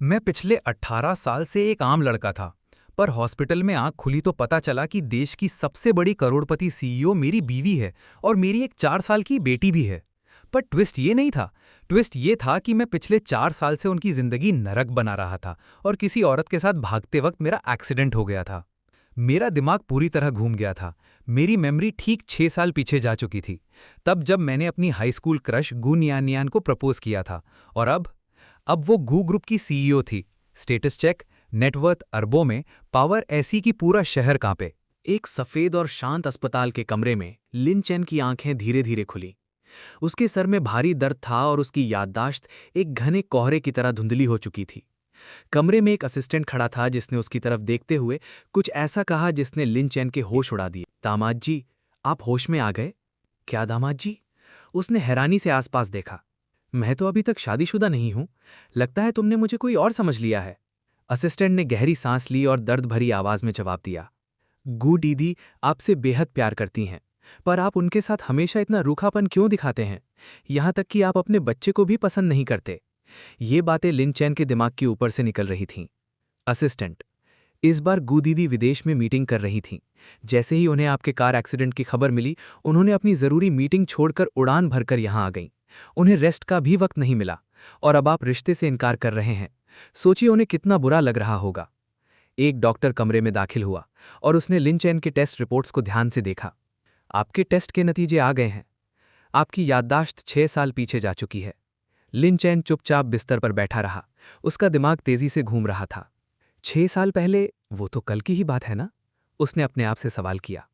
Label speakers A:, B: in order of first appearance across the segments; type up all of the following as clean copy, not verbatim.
A: मैं पिछले 18 साल से एक आम लड़का था, पर हॉस्पिटल में आंख खुली तो पता चला कि देश की सबसे बड़ी करोड़पति सीईओ मेरी बीवी है और मेरी एक 4 साल की बेटी भी है। पर ट्विस्ट ये नहीं था। ट्विस्ट ये था कि मैं पिछले 4 साल से उनकी जिंदगी नरक बना रहा था और किसी औरत के साथ भागते वक्त मेरा एक्सीडेंट हो गया था। मेरा दिमाग पूरी तरह घूम गया था। मेरी मेमोरी ठीक 6 साल पीछे जा चुकी थी, तब जब मैंने अपनी हाई स्कूल क्रश गू नियानियान को प्रपोज किया था। और अब वो गू ग्रुप की सीईओ थी। स्टेटस चेक, नेटवर्थ अरबों में, पावर ऐसी कि पूरा शहर कांपे।
B: एक सफेद और शांत अस्पताल के कमरे में लिन चैन की आंखें धीरे धीरे खुली। उसके सर में भारी दर्द था और उसकी याददाश्त एक घने कोहरे की तरह धुंधली हो चुकी थी। कमरे में एक असिस्टेंट खड़ा था जिसने उसकी तरफ देखते हुए कुछ ऐसा कहा जिसने लिन चैन के होश उड़ा दिए। दामाद जी, आप होश में आ गए? क्या दामाद जी? उसने हैरानी से आसपास देखा। मैं तो अभी तक शादीशुदा नहीं हूं। लगता है तुमने मुझे कोई और समझ लिया है। असिस्टेंट ने गहरी सांस ली और दर्द भरी आवाज में जवाब दिया। गू दीदी आपसे बेहद प्यार करती हैं, पर आप उनके साथ हमेशा इतना रूखापन क्यों दिखाते हैं? यहां तक कि आप अपने बच्चे को भी पसंद नहीं करते। ये बातें लिन चैन के दिमाग के ऊपर से निकल रही थीं। असिस्टेंट, इस बार गू दीदी विदेश में मीटिंग कर रही थीं। जैसे ही उन्हें आपके कार एक्सीडेंट की खबर मिली, उन्होंने अपनी जरूरी मीटिंग छोड़कर उड़ान भरकर यहां आ गईं। उन्हें रेस्ट का भी वक्त नहीं मिला और अब आप रिश्ते से इनकार कर रहे हैं। सोचिए उन्हें कितना बुरा लग रहा होगा। एक डॉक्टर कमरे में दाखिल हुआ और उसने लिन चैन के टेस्ट रिपोर्ट्स को ध्यान से देखा। आपके टेस्ट के नतीजे आ गए हैं। आपकी याददाश्त 6 साल पीछे जा चुकी है। लिन चैन चुपचाप बिस्तर पर बैठा रहा। उसका दिमाग तेजी से घूम रहा था। 6 साल पहले? वो तो कल की ही बात है ना? उसने अपने आप से सवाल किया।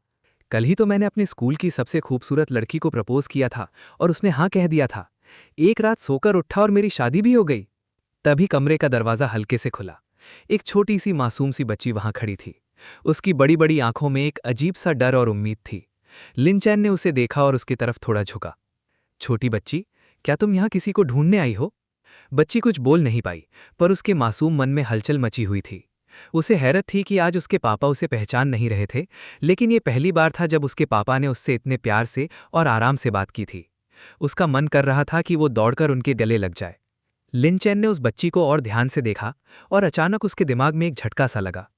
B: कल ही तो मैंने अपने स्कूल की सबसे खूबसूरत लड़की को प्रपोज किया था और उसने हाँ कह दिया था। एक रात सोकर उठा और मेरी शादी भी हो गई। तभी कमरे का दरवाजा हल्के से खुला। एक छोटी सी मासूम सी बच्ची वहां खड़ी थी। उसकी बड़ी बड़ी आंखों में एक अजीब सा डर और उम्मीद थी। लिन चैन ने उसे देखा और उसकी तरफ थोड़ा झुका। छोटी बच्ची, क्या तुम यहां किसी को ढूंढने आई हो? बच्ची कुछ बोल नहीं पाई, पर उसके मासूम मन में हलचल मची हुई थी। उसे हैरत थी कि आज उसके पापा उसे पहचान नहीं रहे थे, लेकिन ये पहली बार था जब उसके पापा ने उससे इतने प्यार से और आराम से बात की थी। उसका मन कर रहा था कि वो दौड़कर उनके गले लग जाए। लिन चैन ने उस बच्ची को और ध्यान से देखा और अचानक उसके दिमाग में एक झटका सा लगा।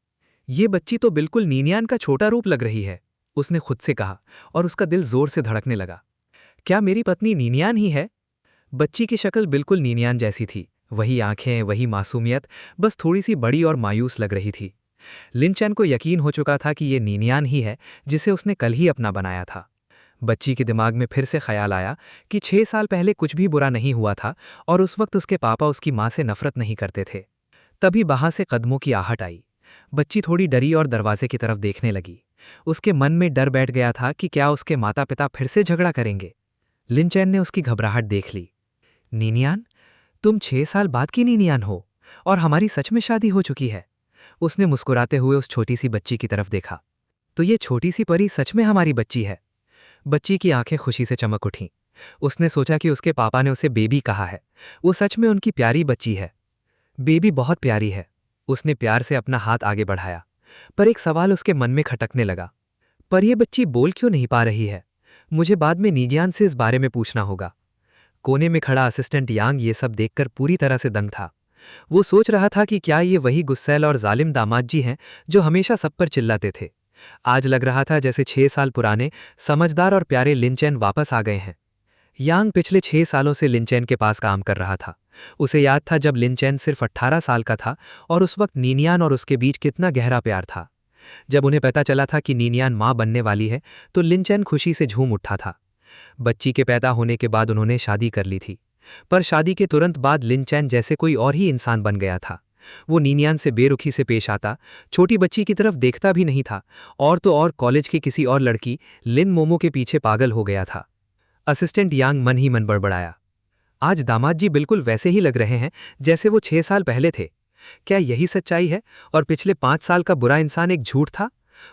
B: ये बच्ची तो बिल्कुल नीनियान का छोटा रूप लग रही है, उसने खुद से कहा और उसका दिल जोर से धड़कने लगा। क्या मेरी पत्नी नीनियान ही है? बच्ची की शक्ल बिल्कुल नीनियान जैसी थी। वही आंखें, वही मासूमियत, बस थोड़ी सी बड़ी और मायूस लग रही थी। लिन चैन को यकीन हो चुका था कि ये नीनियान ही है जिसे उसने कल ही अपना बनाया था। बच्ची के दिमाग में फिर से ख्याल आया कि 6 साल पहले कुछ भी बुरा नहीं हुआ था और उस वक्त उसके पापा उसकी माँ से नफरत नहीं करते थे। तभी बाहर से कदमों की आहट आई। बच्ची थोड़ी डरी और दरवाजे की तरफ देखने लगी। उसके मन में डर बैठ गया था कि क्या उसके माता पिता फिर से झगड़ा करेंगे। लिन चैन ने उसकी घबराहट देख ली। नीनियान, तुम 6 साल बाद की नीनियान हो और हमारी सच में शादी हो चुकी है। उसने मुस्कुराते हुए उस छोटी सी बच्ची की तरफ देखा। तो ये छोटी सी परी सच में हमारी बच्ची है। बच्ची की आंखें खुशी से चमक उठीं। उसने सोचा कि उसके पापा ने उसे बेबी कहा है। वो सच में उनकी प्यारी बच्ची है। बेबी बहुत प्यारी है। उसने प्यार से अपना हाथ आगे बढ़ाया, पर एक सवाल उसके मन में खटकने लगा। पर यह बच्ची बोल क्यों नहीं पा रही है? मुझे बाद में नीजियान से इस बारे में पूछना होगा। कोने में खड़ा असिस्टेंट यांग ये सब देखकर पूरी तरह से दंग था। वो सोच रहा था कि क्या ये वही गुस्सैल और जालिम दामाद जी हैं जो हमेशा सब पर चिल्लाते थे। आज लग रहा था जैसे 6 साल पुराने समझदार और प्यारे लिन चैन वापस आ गए हैं। यांग पिछले 6 सालों से लिन चैन के पास काम कर रहा था। उसे याद था जब लिन चैन सिर्फ 18 साल का था और उस वक्त नीनियान और उसके बीच कितना गहरा प्यार था। जब उन्हें पता चला था कि नीनियान मां बनने वाली है तो लिन चैन खुशी से झूम उठा था। बच्ची के पैदा होने के बाद उन्होंने शादी कर ली थी, पर शादी के तुरंत बाद लिन चैन जैसे कोई और ही इंसान बन गया था। वो नीनियान से बेरुखी से पेश आता, छोटी बच्ची की तरफ देखता भी नहीं था, और तो और कॉलेज की किसी और लड़की लिन मोमो के पीछे पागल हो गया था। असिस्टेंट यांग मन ही मन बड़बड़ाया। आज दामाद जी बिल्कुल वैसे ही लग रहे हैं जैसे वो 6 साल पहले थे। क्या यही सच्चाई है और पिछले 5 साल का बुरा इंसान एक झूठ था?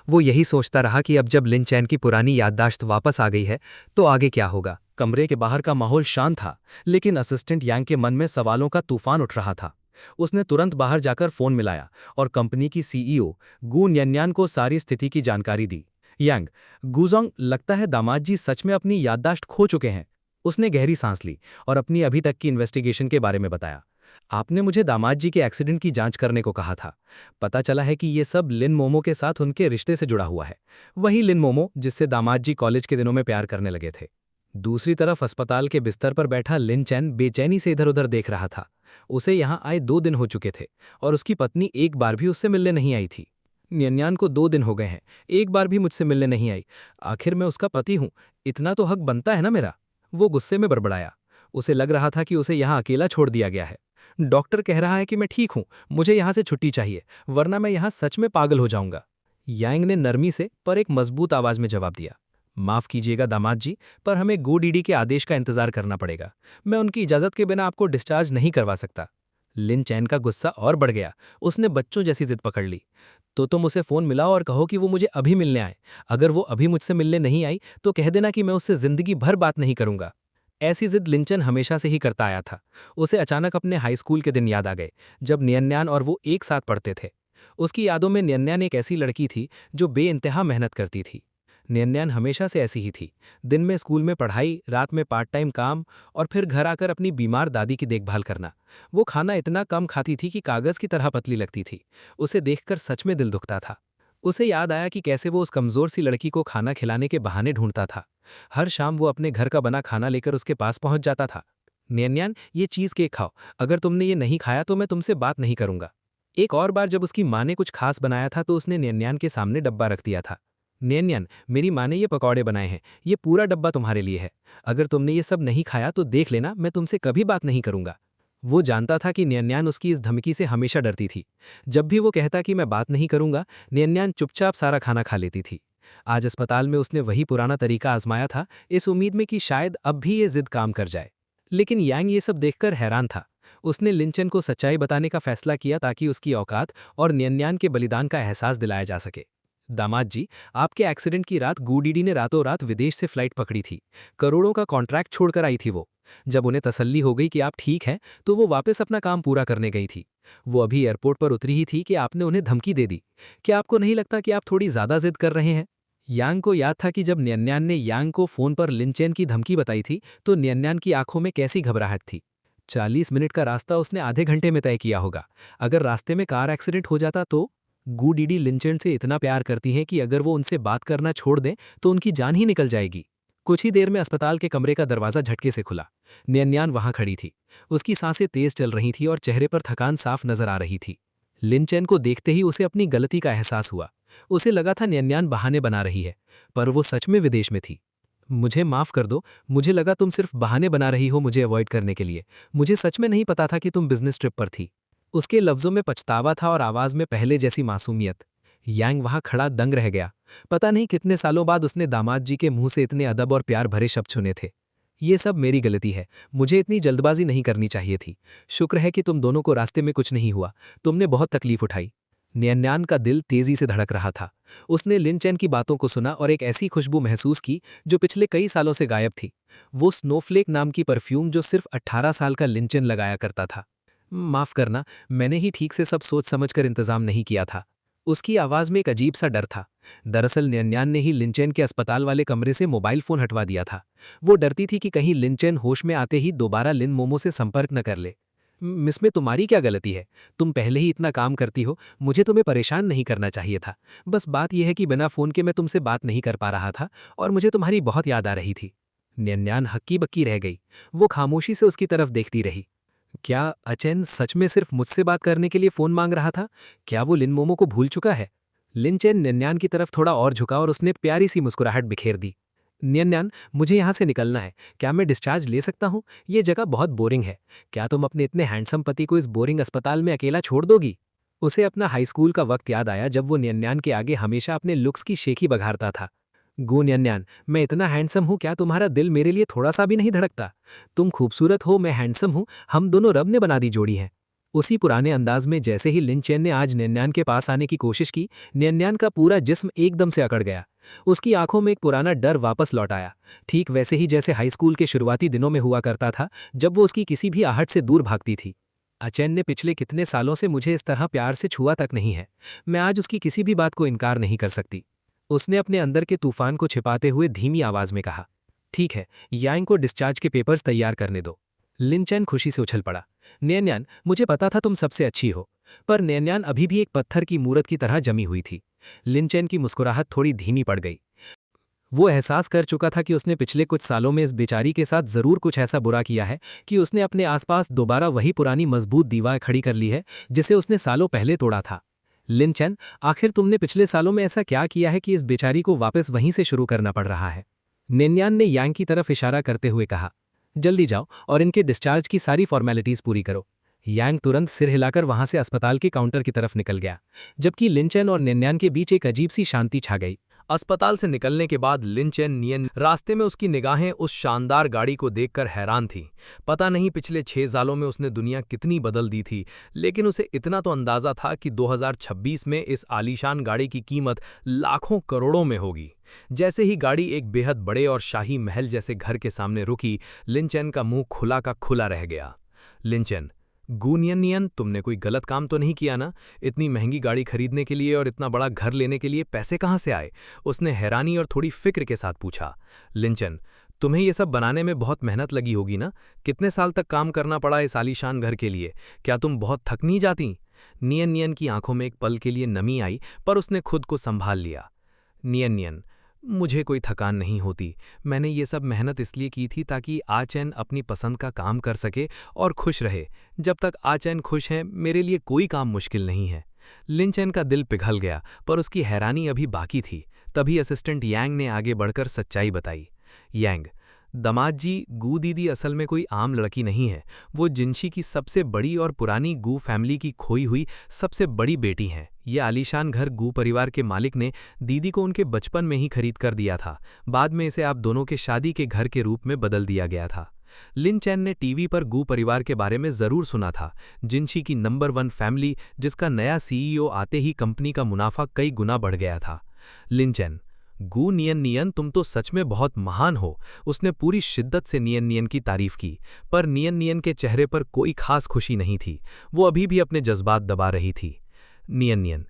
B: वो यही सोचता रहा कि अब जब लिन चैन की पुरानी याददाश्त वापस आ गई है तो आगे क्या होगा।
C: कमरे के बाहर का माहौल शांत था, लेकिन असिस्टेंट यांग के मन में सवालों का तूफान उठ रहा था। उसने तुरंत बाहर जाकर फोन मिलाया और कंपनी की सीईओ गू न्यन्यान को सारी स्थिति की जानकारी दी। यांग, गुजोंग, लगता है दामाद जी सच में अपनी याददाश्त खो चुके हैं। उसने गहरी सांस ली और अपनी अभी तक की इन्वेस्टिगेशन के बारे में बताया। आपने मुझे दामाद जी के एक्सीडेंट की जांच करने को कहा था। पता चला है कि ये सब लिन मोमो के साथ उनके रिश्ते से जुड़ा हुआ है। वही लिन मोमो जिससे दामाद जी कॉलेज के दिनों में प्यार करने लगे थे। दूसरी तरफ अस्पताल के बिस्तर पर बैठा लिन चैन बेचैनी से इधर उधर देख रहा था। उसे यहाँ आए 2 दिन हो चुके थे और उसकी पत्नी एक बार भी उससे मिलने नहीं आई थी। न्यन्यान को 2 दिन हो गए हैं, एक बार भी मुझसे मिलने नहीं आई। आखिर मैं उसका पति हूं, इतना तो हक बनता है ना मेरा। वो गुस्से में बड़बड़ाया। उसे लग रहा था कि उसे यहाँ अकेला छोड़ दिया गया है। डॉक्टर कह रहा है कि मैं ठीक हूं, मुझे यहाँ से छुट्टी चाहिए, वरना मैं यहाँ सच में पागल हो जाऊंगा। यांग ने नरमी से पर एक मजबूत आवाज में जवाब दिया। माफ कीजिएगा दामाद जी, पर हमें गूडीडी के आदेश का इंतजार करना पड़ेगा। मैं उनकी इजाजत के बिना आपको डिस्चार्ज नहीं करवा सकता। लिन चैन का गुस्सा और बढ़ गया। उसने बच्चों जैसी जिद पकड़ ली। तो तुम उसे फोन मिलाओ और कहो कि वो मुझे अभी मिलने आए। अगर वो अभी मुझसे मिलने नहीं आई तो कह देना कि मैं उससे जिंदगी भर बात नहीं करूंगा। ऐसी जिद लिंचन हमेशा से ही करता आया था। उसे अचानक अपने हाई स्कूल के दिन याद आ गए, जब न्यन्यान और वो एक साथ पढ़ते थे। उसकी यादों में न्यन्यान एक ऐसी लड़की थी जो बेइंतहा मेहनत करती थी। न्यन्यान हमेशा से ऐसी ही थी। दिन में स्कूल में पढ़ाई, रात में पार्ट टाइम काम और फिर घर आकर अपनी बीमार दादी की देखभाल करना। वो खाना इतना कम खाती थी कि कागज की तरह पतली लगती थी। उसे देखकर सच में दिल दुखता था। उसे याद आया कि कैसे वो उस कमजोर सी लड़की को खाना खिलाने के बहाने ढूंढता था। हर शाम वो अपने घर का बना खाना लेकर उसके पास पहुंच जाता था। न्यन्यान, ये चीज केक खाओ, अगर तुमने ये नहीं खाया तो मैं तुमसे बात नहीं करूंगा। एक और बार जब उसकी माँ ने कुछ खास बनाया था तो उसने न्यन्यान के सामने डब्बा रख दिया था। न्यन्यान, मेरी माँ ने ये पकौड़े बनाए हैं, ये पूरा डब्बा तुम्हारे लिए है। अगर तुमने ये सब नहीं खाया तो देख लेना, मैं तुमसे कभी बात नहीं करूंगा। वो जानता था कि न्यन्यान उसकी इस धमकी से हमेशा डरती थी। जब भी वो कहता कि मैं बात नहीं करूंगा, न्यन्यान चुपचाप सारा खाना खा लेती थी। आज अस्पताल में उसने वही पुराना तरीका आजमाया था, इस उम्मीद में कि शायद अब भी ये जिद काम कर जाए। लेकिन यांग ये सब देखकर हैरान था। उसने लिंचन को सच्चाई बताने का फैसला किया ताकि उसकी औकात और न्यन्यान के बलिदान का एहसास दिलाया जा सके। दामाद जी, आपके एक्सीडेंट की रात गूडीडी ने रातों रात विदेश से फ्लाइट पकड़ी थी। करोड़ों का कॉन्ट्रैक्ट छोड़कर आई थी वो। जब उन्हें तसल्ली हो गई कि आप ठीक हैं, तो वो वापस अपना काम पूरा करने गई थी। वो अभी एयरपोर्ट पर उतरी ही थी कि आपने उन्हें धमकी दे दी। क्या आपको नहीं लगता कि आप थोड़ी ज्यादा जिद कर रहे हैं? यांग को याद था कि जब न्यन्यान ने यांग को फोन पर लिंचेन की धमकी बताई थी तो न्यन्यान की आंखों में कैसी घबराहट थी। 40 मिनट का रास्ता उसने आधे घंटे में तय किया होगा। अगर रास्ते में कार एक्सीडेंट हो जाता तो? गूडीडी लिंचेन से इतना प्यार करती हैं कि अगर वो उनसे बात करना छोड़ दें तो उनकी जान ही निकल जाएगी। कुछ ही देर में अस्पताल के कमरे का दरवाजा झटके से खुला। न्यन्यान वहां खड़ी थी। उसकी सांसें तेज चल रही थी और चेहरे पर थकान साफ नजर आ रही थी। लिंचेन को देखते ही उसे अपनी गलती का एहसास हुआ। उसे लगा था न्यन्यान बहाने बना रही है, पर वो सच में विदेश में थी। मुझे माफ कर दो, मुझे लगा तुम सिर्फ बहाने बना रही हो मुझे अवॉइड करने के लिए। मुझे सच में नहीं पता था कि तुम बिजनेस ट्रिप पर थी। उसके लफ्जों में पछतावा था और आवाज में पहले जैसी मासूमियत। यांग वहां खड़ा दंग रह गया। पता नहीं कितने सालों बाद उसने दामाद जी के मुंह से इतने अदब और प्यार भरे शब्द सुने थे। ये सब मेरी गलती है, मुझे इतनी जल्दबाजी नहीं करनी चाहिए थी। शुक्र है कि तुम दोनों को रास्ते में कुछ नहीं हुआ, तुमने बहुत तकलीफ उठाई। न्यन्यान का दिल तेजी से धड़क रहा था। उसने लिंचेन की बातों को सुना और एक ऐसी खुशबू महसूस की जो पिछले कई सालों से गायब थी। वो स्नोफ्लेक नाम की परफ्यूम जो सिर्फ 18 साल का लिंचेन लगाया करता था। माफ करना, मैंने ही ठीक से सब सोच समझकर इंतजाम नहीं किया था। उसकी आवाज में एक अजीब सा डर था। दरअसल न्यन्यान ने ही लिंचेन के अस्पताल वाले कमरे से मोबाइल फोन हटवा दिया था। वो डरती थी कि कहीं लिंचेन होश में आते ही दोबारा लिन मोमो से संपर्क न कर ले। मिस में तुम्हारी क्या गलती है? तुम पहले ही इतना काम करती हो, मुझे तुम्हें परेशान नहीं करना चाहिए था। बस बात यह है कि बिना फोन के मैं तुमसे बात नहीं कर पा रहा था और मुझे तुम्हारी बहुत याद आ रही थी। न्यन्यान हक्की बक्की रह गई। वो खामोशी से उसकी तरफ देखती रही। क्या अचेन सच में सिर्फ मुझसे बात करने के लिए फोन मांग रहा था? क्या वो लिन मोमो को भूल चुका है? लिनचेन न्यन्यान की तरफ थोड़ा और झुका और उसने प्यारी सी मुस्कुराहट बिखेर दी। न्यन्यान, मुझे यहाँ से निकलना है। क्या मैं डिस्चार्ज ले सकता हूँ? ये जगह बहुत बोरिंग है। क्या तुम अपने इतने हैंडसम पति को इस बोरिंग अस्पताल में अकेला छोड़ दोगी? उसे अपना हाई स्कूल का वक्त याद आया जब वो न्यन्यान के आगे हमेशा अपने लुक्स की शेखी बघारता था। गू न्यन्यान, मैं इतना हैंडसम हूँ, क्या तुम्हारा दिल मेरे लिए थोड़ा सा भी नहीं धड़कता? तुम खूबसूरत हो, मैं हैंडसम हूँ, हम दोनों रब ने बना दी जोड़ी है। उसी पुराने अंदाज में जैसे ही लिंचेन ने आज न्यन्यान के पास आने की कोशिश की, न्यन्यान का पूरा जिस्म एकदम से अकड़ गया। उसकी आंखों में एक पुराना डर वापस लौट आया, ठीक वैसे ही जैसे हाई स्कूल के शुरुआती दिनों में हुआ करता था, जब वो उसकी किसी भी आहट से दूर भागती थी। अचेन ने पिछले कितने सालों से मुझे इस तरह प्यार से छुआ तक नहीं है। मैं आज उसकी किसी भी बात को इनकार नहीं कर सकती। उसने अपने अंदर के तूफान को छिपाते हुए धीमी आवाज में कहा। ठीक है, यांग को डिस्चार्ज के पेपर्स तैयार करने दो। लिंचेन खुशी से उछल पड़ा। न्यान्यान, मुझे पता था तुम सबसे अच्छी हो। पर न्यान्यान अभी भी एक पत्थर की मूरत की तरह जमी हुई थी। लिनचेन की मुस्कुराहट थोड़ी धीमी पड़ गई। वो एहसास कर चुका था कि उसने पिछले कुछ सालों में इस बेचारी के साथ जरूर कुछ ऐसा बुरा किया है कि उसने अपने आसपास दोबारा वही पुरानी मजबूत दीवार खड़ी कर ली है जिसे उसने सालों पहले तोड़ा था। लिनचेन, आखिर तुमने पिछले सालों में ऐसा क्या किया है कि इस बेचारी को वापस वहीं से शुरू करना पड़ रहा है? निन्यान ने यांग की तरफ इशारा करते हुए कहा। जल्दी जाओ और इनके डिस्चार्ज की सारी फॉर्मेलिटीज पूरी करो। यांग तुरंत सिर हिलाकर वहां से अस्पताल के काउंटर की तरफ निकल गया, जबकि लिनचेन और निन्यान के बीच एक अजीब सी शांति छा गई।
A: अस्पताल से निकलने के बाद लिनचेन नियन रास्ते में उसकी निगाहें उस शानदार गाड़ी को देखकर हैरान थी। पता नहीं पिछले 6 सालों में उसने दुनिया कितनी बदल दी थी, लेकिन उसे इतना तो अंदाजा था कि 2026 में इस आलीशान गाड़ी की कीमत लाखों करोड़ों में होगी। जैसे ही गाड़ी एक बेहद बड़े और शाही महल जैसे घर के सामने रुकी, लिनचेन का मुंह खुला का खुला रह गया। लिनचेन, गूनियन, तुमने कोई गलत काम तो नहीं किया ना? इतनी महंगी गाड़ी खरीदने के लिए और इतना बड़ा घर लेने के लिए पैसे कहाँ से आए? उसने हैरानी और थोड़ी फिक्र के साथ पूछा। लिनचेन, तुम्हें ये सब बनाने में बहुत मेहनत लगी होगी ना? कितने साल तक काम करना पड़ा इस आलीशान घर के लिए? क्या तुम बहुत थक नहीं जाती? नियन की आंखों में एक पल के लिए नमी आई, पर उसने खुद को संभाल लिया। नियन, मुझे कोई थकान नहीं होती। मैंने ये सब मेहनत इसलिए की थी ताकि आचैन अपनी पसंद का काम कर सके और खुश रहे। जब तक आचैन खुश है, मेरे लिए कोई काम मुश्किल नहीं है। लिनचैन का दिल पिघल गया, पर उसकी हैरानी अभी बाकी थी। तभी असिस्टेंट यांग ने आगे बढ़कर सच्चाई बताई। यांग, दामाद जी, गू दीदी असल में कोई आम लड़की नहीं है। वो जिनशी की सबसे बड़ी और पुरानी गू फैमिली की खोई हुई सबसे बड़ी बेटी हैं। ये आलीशान घर गू परिवार के मालिक ने दीदी को उनके बचपन में ही खरीद कर दिया था। बाद में इसे आप दोनों के शादी के घर के रूप में बदल दिया गया था। लिनचैन ने टीवी पर गू परिवार के बारे में जरूर सुना था। जिनशी की नंबर 1 फैमिली, जिसका नया सीईओ आते ही कंपनी का मुनाफा कई गुना बढ़ गया था। लिनचैन, गू नियन, तुम तो सच में बहुत महान हो। उसने पूरी शिद्दत से नियन की तारीफ की, पर नियन के चेहरे पर कोई खास खुशी नहीं थी। वो अभी भी अपने जज्बात दबा रही थी। नियन,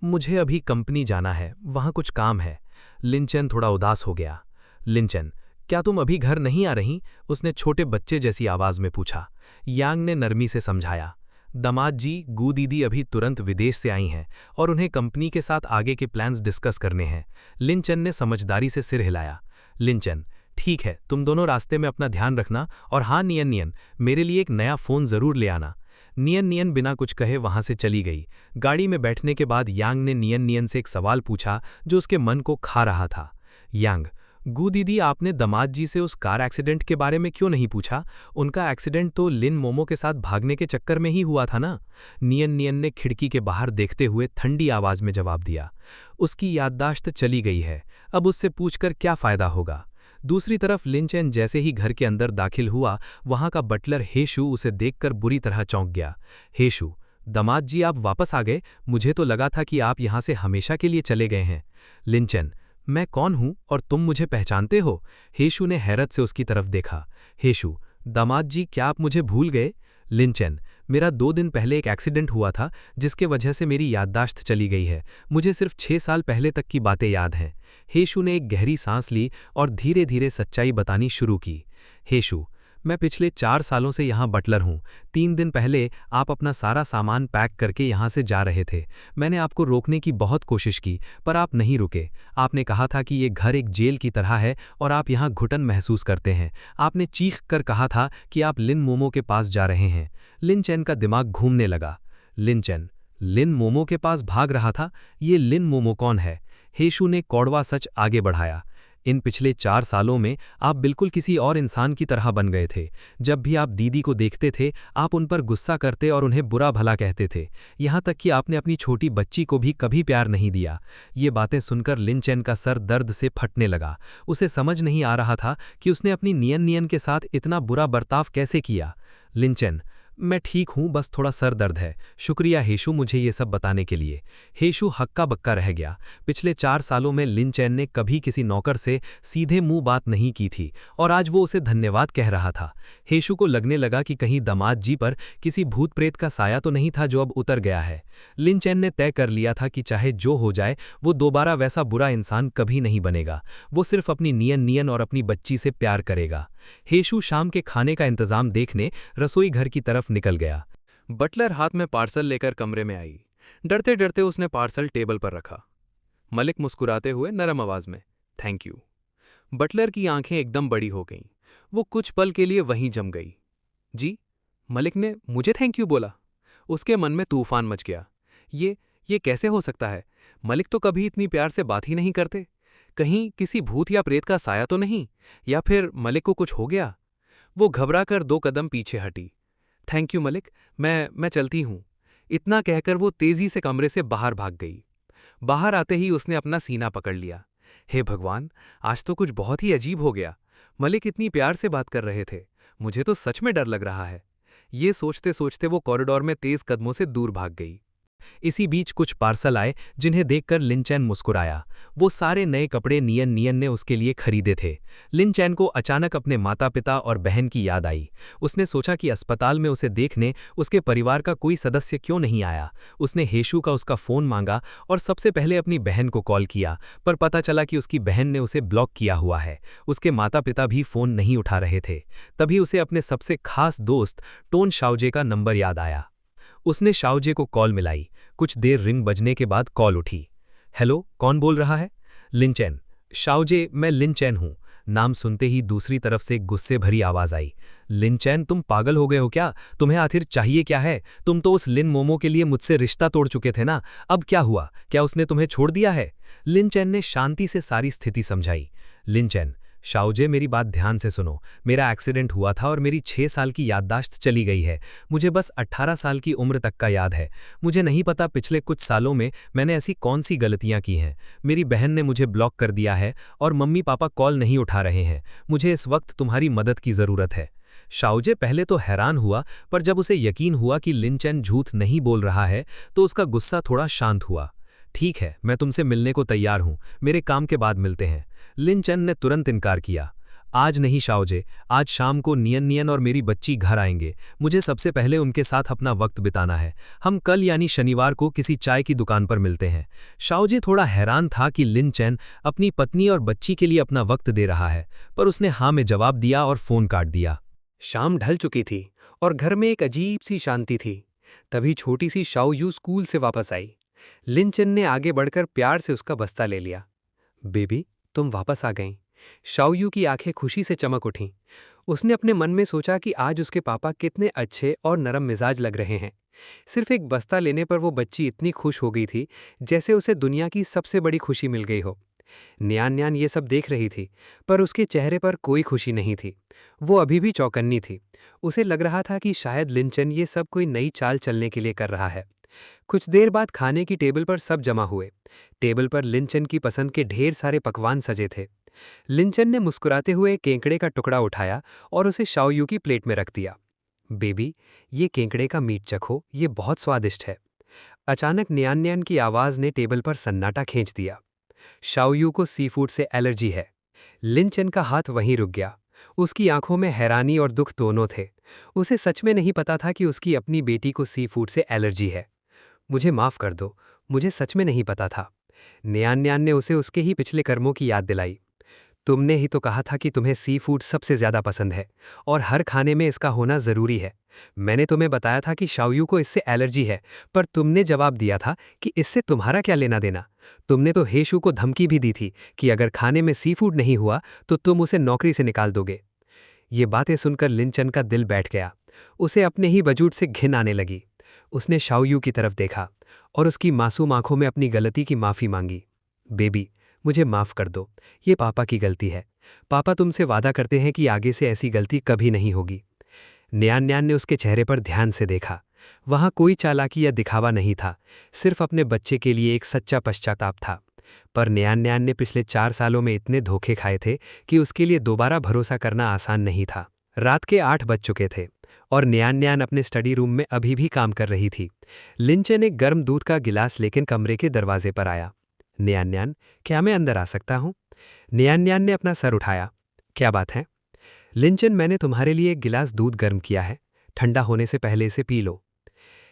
A: मुझे अभी कंपनी जाना है, वहां कुछ काम है। लिनचेन थोड़ा उदास हो गया। लिनचेन, क्या तुम अभी घर नहीं आ रही? उसने छोटे बच्चे जैसी आवाज में पूछा। यांग ने नरमी से समझाया। दामाद जी, गू दीदी अभी तुरंत विदेश से आई हैं और उन्हें कंपनी के साथ आगे के प्लान्स डिस्कस करने हैं। लिनचेन ने समझदारी से सिर हिलाया। लिनचेन, ठीक है, तुम दोनों रास्ते में अपना ध्यान रखना, और हाँ नियन, मेरे लिए एक नया फ़ोन ज़रूर ले आना। नियन बिना कुछ कहे वहां से चली गई। गाड़ी में बैठने के बाद यांग ने नियन से एक सवाल पूछा जो उसके मन को खा रहा था। यांग, गू दीदी, आपने दामाद जी से उस कार एक्सीडेंट के बारे में क्यों नहीं पूछा? उनका एक्सीडेंट तो लिन मोमो के साथ भागने के चक्कर में ही हुआ था ना? नियन ने खिड़की के बाहर देखते हुए ठंडी आवाज में जवाब दिया। उसकी याददाश्त चली गई है, अब उससे पूछकर क्या फायदा होगा? दूसरी तरफ लिनचेन जैसे ही घर के अंदर दाखिल हुआ, वहां का बटलर हेशु उसे देखकर बुरी तरह चौंक गया। हेशु, दामाद जी, आप वापस आ गए? मुझे तो लगा था कि आप यहां से हमेशा के लिए चले गए हैं। लिनचेन, मैं कौन हूं और तुम मुझे पहचानते हो? हेशु ने हैरत से उसकी तरफ देखा। हेशु, दामाद जी, क्या आप मुझे भूल गए? लिनचेन, मेरा 2 दिन पहले एक एक्सीडेंट हुआ था जिसके वजह से मेरी याददाश्त चली गई है। मुझे सिर्फ 6 साल पहले तक की बातें याद हैं। हेशु ने एक गहरी सांस ली और धीरे धीरे सच्चाई बतानी शुरू की। हेशु, मैं पिछले 4 सालों से यहाँ बटलर हूँ। 3 दिन पहले आप अपना सारा सामान पैक करके यहाँ से जा रहे थे। मैंने आपको रोकने की बहुत कोशिश की, पर आप नहीं रुके। आपने कहा था कि ये घर एक जेल की तरह है और आप यहाँ घुटन महसूस करते हैं। आपने चीख कर कहा था कि आप लिन मोमो के पास जा रहे हैं। लिनचेन का दिमाग घूमने लगा। लिनचेन, लिन मोमो के पास भाग रहा था? ये लिन मोमो कौन है? हेशु ने कौड़वा सच आगे बढ़ाया। इन पिछले 4 सालों में आप बिल्कुल किसी और इंसान की तरह बन गए थे। जब भी आप दीदी को देखते थे, आप उन पर गुस्सा करते और उन्हें बुरा भला कहते थे। यहाँ तक कि आपने अपनी छोटी बच्ची को भी कभी प्यार नहीं दिया। ये बातें सुनकर लिनचेन का सर दर्द से फटने लगा। उसे समझ नहीं आ रहा था कि उसने अपनी नियन के साथ इतना बुरा बर्ताव कैसे किया। लिनचेन, मैं ठीक हूं, बस थोड़ा सर दर्द है। शुक्रिया हेशु, मुझे ये सब बताने के लिए। हेशु हक्का बक्का रह गया। पिछले 4 सालों में लिनचेन ने कभी किसी नौकर से सीधे मुंह बात नहीं की थी और आज वो उसे धन्यवाद कह रहा था। हेशु को लगने लगा कि कहीं दामाद जी पर किसी भूत प्रेत का साया तो नहीं था जो अब उतर गया है। लिनचेन ने तय कर लिया था कि चाहे जो हो जाए, वो दोबारा वैसा बुरा इंसान कभी नहीं बनेगा। वो सिर्फ अपनी नियन और अपनी बच्ची से प्यार करेगा। हेशु शाम के खाने का इंतजाम देखने रसोई घर की तरफ
C: तरफ निकल गया।
B: बटलर हाथ में पार्सल लेकर कमरे में आई। डरते डरते उसने पार्सल टेबल पर रखा। मलिक मुस्कुराते हुए नरम आवाज में, थैंक यू। बटलर की आंखें एकदम बड़ी हो गईं। वो कुछ पल के लिए वहीं जम गई। जी? मलिक ने मुझे थैंक यू बोला? उसके मन में तूफान मच गया। ये कैसे हो सकता है? मलिक तो कभी इतनी प्यार से बात ही नहीं करते। कहीं किसी भूत या प्रेत का साया तो नहीं? या फिर मलिक को कुछ हो गया? वो घबराकर 2 कदम पीछे हटी। थैंक यू मलिक, मैं चलती हूं। इतना कहकर वो तेजी से कमरे से बाहर भाग गई। बाहर आते ही उसने अपना सीना पकड़ लिया। हे भगवान, आज तो कुछ बहुत ही अजीब हो गया। मलिक इतनी प्यार से बात कर रहे थे, मुझे तो सच में डर लग रहा है। ये सोचते सोचते वो कॉरिडोर में तेज कदमों से दूर भाग गई।
C: इसी बीच कुछ पार्सल आए जिन्हें देखकर लिन चैन मुस्कुराया। वो सारे नए कपड़े नियन नियन ने उसके लिए खरीदे थे। लिन चैन को अचानक अपने माता पिता और बहन की याद आई। उसने सोचा कि अस्पताल में उसे देखने उसके परिवार का कोई सदस्य क्यों नहीं आया। उसने हेशु का उसका फ़ोन मांगा और सबसे पहले अपनी बहन को कॉल किया, पर पता चला कि उसकी बहन ने उसे ब्लॉक किया हुआ है। उसके माता पिता भी फ़ोन नहीं उठा रहे थे। तभी उसे अपने सबसे खास दोस्त टोन शाओजे का नंबर याद आया। उसने शाओजे को कॉल मिलाई। कुछ देर रिंग बजने के बाद कॉल उठी। हेलो, कौन बोल रहा है? लिन चैन। शाओजे, मैं लिन चैन हूं। नाम सुनते ही दूसरी तरफ से एक गुस्से भरी आवाज आई। लिन चैन, तुम पागल हो गए हो क्या? तुम्हें आखिर चाहिए क्या है? तुम तो उस लिन मोमो के लिए मुझसे रिश्ता तोड़ चुके थे ना। अब क्या हुआ? क्या उसने तुम्हें छोड़ दिया है? लिन चैन ने शांति से सारी स्थिति समझाई। लिन चैन, शाओजे, मेरी बात ध्यान से सुनो। मेरा एक्सीडेंट हुआ था और मेरी 6 साल की याददाश्त चली गई है। मुझे बस 18 साल की उम्र तक का याद है। मुझे नहीं पता पिछले कुछ सालों में मैंने ऐसी कौन सी गलतियां की हैं। मेरी बहन ने मुझे ब्लॉक कर दिया है और मम्मी पापा कॉल नहीं उठा रहे हैं। मुझे इस वक्त तुम्हारी मदद की ज़रूरत है। शाओजे पहले तो हैरान हुआ, पर जब उसे यकीन हुआ कि लिन चैन झूठ नहीं बोल रहा है तो उसका गुस्सा थोड़ा शांत हुआ। ठीक है, मैं तुमसे मिलने को तैयार हूं। मेरे काम के बाद मिलते हैं। लिन चैन ने तुरंत इनकार किया। आज नहीं शाओजे, आज शाम को नियन नियन और मेरी बच्ची घर आएंगे। मुझे सबसे पहले उनके साथ अपना वक्त बिताना है। हम कल यानी शनिवार को किसी चाय की दुकान पर मिलते हैं। शाओजे थोड़ा हैरान था कि लिन चैन अपनी पत्नी और बच्ची के लिए अपना वक्त दे रहा है, पर उसने हाँ में जवाब दिया और फोन काट दिया।
B: शाम ढल चुकी थी और घर में एक अजीब सी शांति थी। तभी छोटी सी शाओयू स्कूल से वापस आई। लिन चैन ने आगे बढ़कर प्यार से उसका बस्ता ले लिया। बेबी, तुम वापस आ गईं। शाओयू की आंखें खुशी से चमक उठीं। उसने अपने मन में सोचा कि आज उसके पापा कितने अच्छे और नरम मिजाज लग रहे हैं। सिर्फ एक बस्ता लेने पर वो बच्ची इतनी खुश हो गई थी जैसे उसे दुनिया की सबसे बड़ी खुशी मिल गई हो। न्यान न्यान ये सब देख रही थी, पर उसके चेहरे पर कोई खुशी नहीं थी। वो अभी भी चौकन्नी थी। उसे लग रहा था कि शायद लिन चैन ये सब कोई नई चाल चलने के लिए कर रहा है। कुछ देर बाद खाने की टेबल पर सब जमा हुए। टेबल पर लिन चैन की पसंद के ढेर सारे पकवान सजे थे। लिन चैन ने मुस्कुराते हुए एक केकड़े का टुकड़ा उठाया और उसे शाओयू की प्लेट में रख दिया। बेबी, ये केकड़े का मीट चखो, ये बहुत स्वादिष्ट है। अचानक न्यान न्यान की आवाज ने टेबल पर सन्नाटा खींच दिया। शाओयू को सी फूड से एलर्जी है। लिन चैन का हाथ वहीं रुक गया। उसकी आंखों में हैरानी और दुख दोनों थे। उसे सच में नहीं पता था कि उसकी अपनी बेटी को सी फूड से एलर्जी है। मुझे माफ कर दो, मुझे सच में नहीं पता था। न्यान न्यान ने उसे उसके ही पिछले कर्मों की याद दिलाई। तुमने ही तो कहा था कि तुम्हें सी फूड सबसे ज्यादा पसंद है और हर खाने में इसका होना जरूरी है। मैंने तुम्हें बताया था कि शाओयू को इससे एलर्जी है, पर तुमने जवाब दिया था कि इससे तुम्हारा क्या लेना देना। तुमने तो हेशु को धमकी भी दी थी कि अगर खाने में सी फूड नहीं हुआ तो तुम उसे नौकरी से निकाल दोगे। ये बातें सुनकर लिन चैन का दिल बैठ गया। उसे अपने ही वजूद से घिन आने लगी। उसने शाओयू की तरफ देखा और उसकी मासूम आंखों में अपनी गलती की माफी मांगी। बेबी, मुझे माफ कर दो, ये पापा की गलती है। पापा तुमसे वादा करते हैं कि आगे से ऐसी गलती कभी नहीं होगी। न्यान न्यान ने उसके चेहरे पर ध्यान से देखा। वहां कोई चालाकी या दिखावा नहीं था, सिर्फ अपने बच्चे के लिए एक सच्चा पश्चाताप था। पर न्यान न्यान ने पिछले 4 सालों में इतने धोखे खाए थे कि उसके लिए दोबारा भरोसा करना आसान नहीं था। रात के 8 बज चुके थे और न्यान न्यान अपने स्टडी रूम में अभी भी काम कर रही थी। लिन चैन एक गर्म दूध का गिलास लेकर कमरे के दरवाजे पर आया। न्यान न्यान, क्या मैं अंदर आ सकता हूं? न्यान न्यान ने अपना सर उठाया। क्या बात है? लिन चैन, मैंने तुम्हारे लिए एक गिलास दूध गर्म किया है, ठंडा होने से पहले इसे पी लो।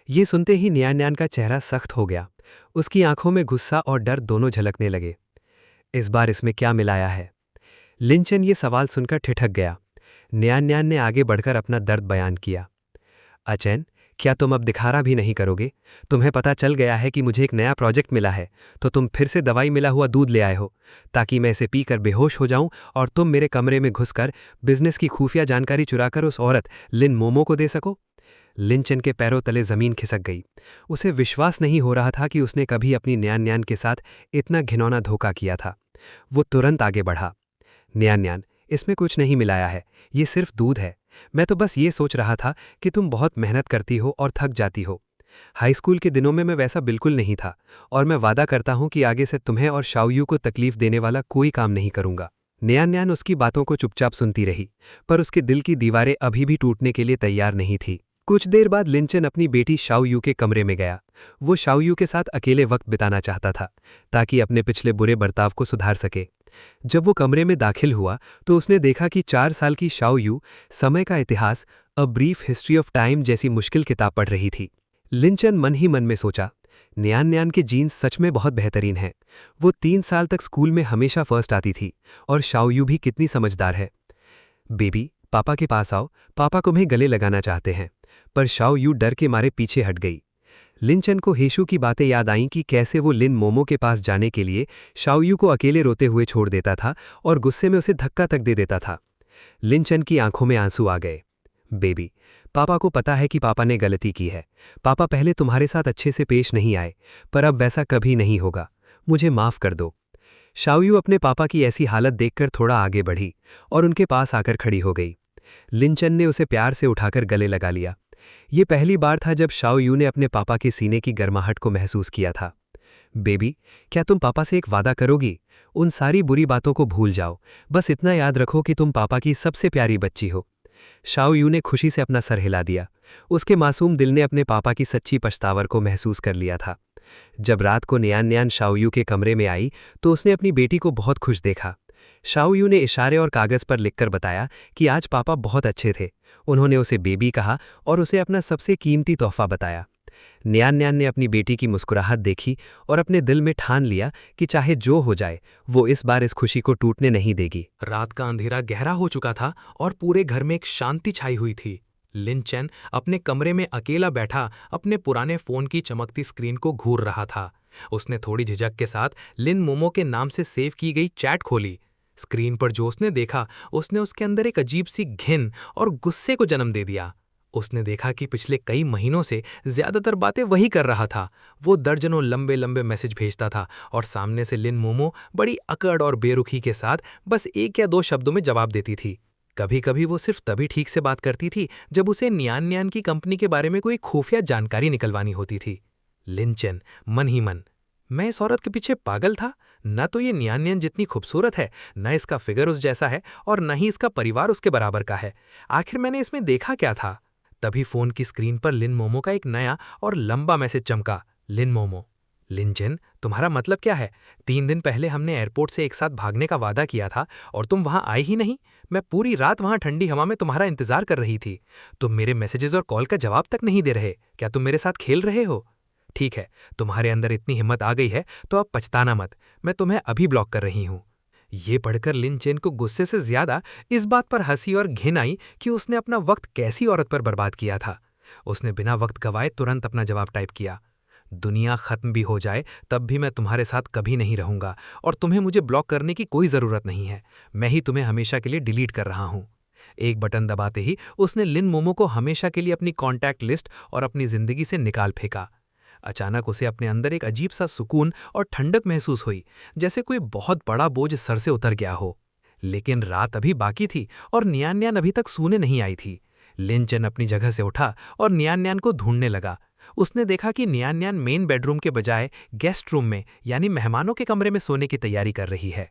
B: ये सुनते ही न्यान न्यान का चेहरा सख्त हो गया। उसकी आंखों में गुस्सा और डर दोनों झलकने लगे। इस बार इसमें क्या मिलाया है? लिन चैन ये सवाल सुनकर ठिठक गया। न्यान न्यान ने आगे बढ़कर अपना दर्द बयान किया।
D: अचैन, क्या तुम अब दिखारा भी नहीं करोगे? तुम्हें पता चल गया है कि मुझे एक नया प्रोजेक्ट मिला है, तो तुम फिर से दवाई मिला हुआ दूध ले आए हो, ताकि मैं इसे पीकर बेहोश हो जाऊं और तुम मेरे कमरे में घुसकर बिजनेस की खुफिया जानकारी चुराकर उस औरत लिन मोमो को दे सको। लिनचेन के पैरों तले जमीन खिसक गई। उसे विश्वास नहीं हो रहा था कि उसने कभी अपनी न्यान न्यान के साथ इतना घिनौना धोखा किया था। वो तुरंत आगे बढ़ा। न्यान न्यान, इसमें कुछ नहीं मिलाया है, ये सिर्फ दूध है। मैं तो बस ये सोच रहा था कि तुम बहुत मेहनत करती हो और थक जाती हो। हाई स्कूल के दिनों में मैं वैसा बिल्कुल नहीं था, और मैं वादा करता हूं कि आगे से तुम्हें और शाओयू को तकलीफ देने वाला कोई काम नहीं करूंगा। न्यान न्यान उसकी बातों को चुपचाप सुनती रही, पर उसके दिल की दीवारें अभी भी टूटने के लिए तैयार नहीं थी। कुछ देर बाद लिनचेन अपनी बेटी शाओयू के कमरे में गया। वो शाओयू के साथ अकेले वक्त बिताना चाहता था, ताकि अपने पिछले बुरे बर्ताव को सुधार सके। जब वो कमरे में दाखिल हुआ तो उसने देखा कि 4 साल की शाओयू समय का इतिहास, a brief history of time जैसी मुश्किल किताब पढ़ रही थी। लिनचेन मन ही मन में सोचा, न्यान न्यान के जीन्स सच में बहुत बेहतरीन हैं। वो 3 साल तक स्कूल में हमेशा फर्स्ट आती थी, और शाओयू भी कितनी समझदार है। बेबी, पापा के पास आओ, पापा तुम्हें गले लगाना चाहते हैं। पर शाओयू डर के मारे पीछे हट गई। लिनचेन को हेशु की बातें याद आईं कि कैसे वो लिन मोमो के पास जाने के लिए शाओयू को अकेले रोते हुए छोड़ देता था और गुस्से में उसे धक्का तक दे देता था। लिनचेन की आंखों में आंसू आ गए। बेबी, पापा को पता है कि पापा ने गलती की है। पापा पहले तुम्हारे साथ अच्छे से पेश नहीं आए, पर अब वैसा कभी नहीं होगा। मुझे माफ कर दो। शाओयू अपने पापा की ऐसी हालत देखकर थोड़ा आगे बढ़ी और उनके पास आकर खड़ी हो गई। लिनचेन ने उसे प्यार से उठाकर गले लगा लिया। ये पहली बार था जब शाओयू ने अपने पापा के सीने की गर्माहट को महसूस किया था। बेबी, क्या तुम पापा से एक वादा करोगी? उन सारी बुरी बातों को भूल जाओ, बस इतना याद रखो कि तुम पापा की सबसे प्यारी बच्ची हो। शाओयू ने खुशी से अपना सर हिला दिया। उसके मासूम दिल ने अपने पापा की सच्ची पछतावर को महसूस कर लिया था। जब रात को न्यान न्यान शाओयू के कमरे में आई तो उसने अपनी बेटी को बहुत खुश देखा। शाओयू ने इशारे और कागज पर लिखकर बताया कि आज पापा बहुत अच्छे थे। उन्होंने उसे बेबी कहा और उसे अपना सबसे कीमती तोहफा बताया। न्यान न्यान ने अपनी बेटी की मुस्कुराहट देखी और अपने दिल में ठान लिया कि चाहे जो हो जाए, वो इस बार इस खुशी को टूटने नहीं देगी।
B: रात का अंधेरा गहरा हो चुका था और पूरे घर में एक शांति छाई हुई थी। लिनचेन अपने कमरे में अकेला बैठा अपने पुराने फोन की चमकती स्क्रीन को घूर रहा था। उसने थोड़ी झिझक के साथ लिन मोमो के नाम से सेव की गई चैट खोली। स्क्रीन पर जो उसने देखा, उसने उसके अंदर एक अजीब सी घिन और गुस्से को जन्म दे दिया। उसने देखा कि पिछले कई महीनों से ज्यादातर बातें वही कर रहा था। वो दर्जनों लंबे लंबे मैसेज भेजता था और सामने से लिन मोमो बड़ी अकड़ और बेरुखी के साथ बस 1 या 2 शब्दों में जवाब देती थी। कभी कभी वो सिर्फ तभी ठीक से बात करती थी जब उसे न्यान न्यान की कंपनी के बारे में कोई खुफिया जानकारी निकलवानी होती थी। लिनचेन मन ही मन, मैं इस औरत के पीछे पागल था। न तो ये न्यान न्यान जितनी खूबसूरत है, न इसका फिगर उस जैसा है, और न ही इसका परिवार उसके बराबर का है। आखिर मैंने इसमें देखा क्या था? तभी फोन की स्क्रीन पर लिन मोमो का एक नया और लंबा मैसेज चमका। लिन मोमो, लिनचेन, तुम्हारा मतलब क्या है? 3 दिन पहले हमने एयरपोर्ट से एक साथ भागने का वादा किया था और तुम वहां आई ही नहीं। मैं पूरी रात वहां ठंडी हवा में तुम्हारा इंतजार कर रही थी। तुम मेरे मैसेजेस और कॉल का जवाब तक नहीं दे रहे। क्या तुम मेरे साथ खेल रहे हो? ठीक है, तुम्हारे अंदर इतनी हिम्मत आ गई है तो अब पछताना मत। मैं तुम्हें अभी ब्लॉक कर रही हूं। ये पढ़कर लिनचेन को गुस्से से ज्यादा इस बात पर हंसी और घिन आई कि उसने अपना वक्त कैसी औरत पर बर्बाद किया था। उसने बिना वक्त गवाए तुरंत अपना जवाब टाइप किया। दुनिया खत्म भी हो जाए तब भी मैं तुम्हारे साथ कभी नहीं रहूंगा और तुम्हें मुझे ब्लॉक करने की कोई जरूरत नहीं है। मैं ही तुम्हें हमेशा के लिए डिलीट कर रहा हूं। एक बटन दबाते ही उसने लिन मोमो को हमेशा के लिए अपनी कॉन्टैक्ट लिस्ट और अपनी जिंदगी से निकाल फेंका। अचानक उसे अपने अंदर एक अजीब सा सुकून और ठंडक महसूस हुई, जैसे कोई बहुत बड़ा बोझ सर से उतर गया हो। लेकिन रात अभी बाकी थी और न्यान न्यान अभी तक सोने नहीं आई थी। लिनचेन अपनी जगह से उठा और न्यान न्यान को ढूंढने लगा। उसने देखा कि न्यान न्यान मेन बेडरूम के बजाय गेस्ट रूम में, यानी मेहमानों के कमरे में सोने की तैयारी कर रही है।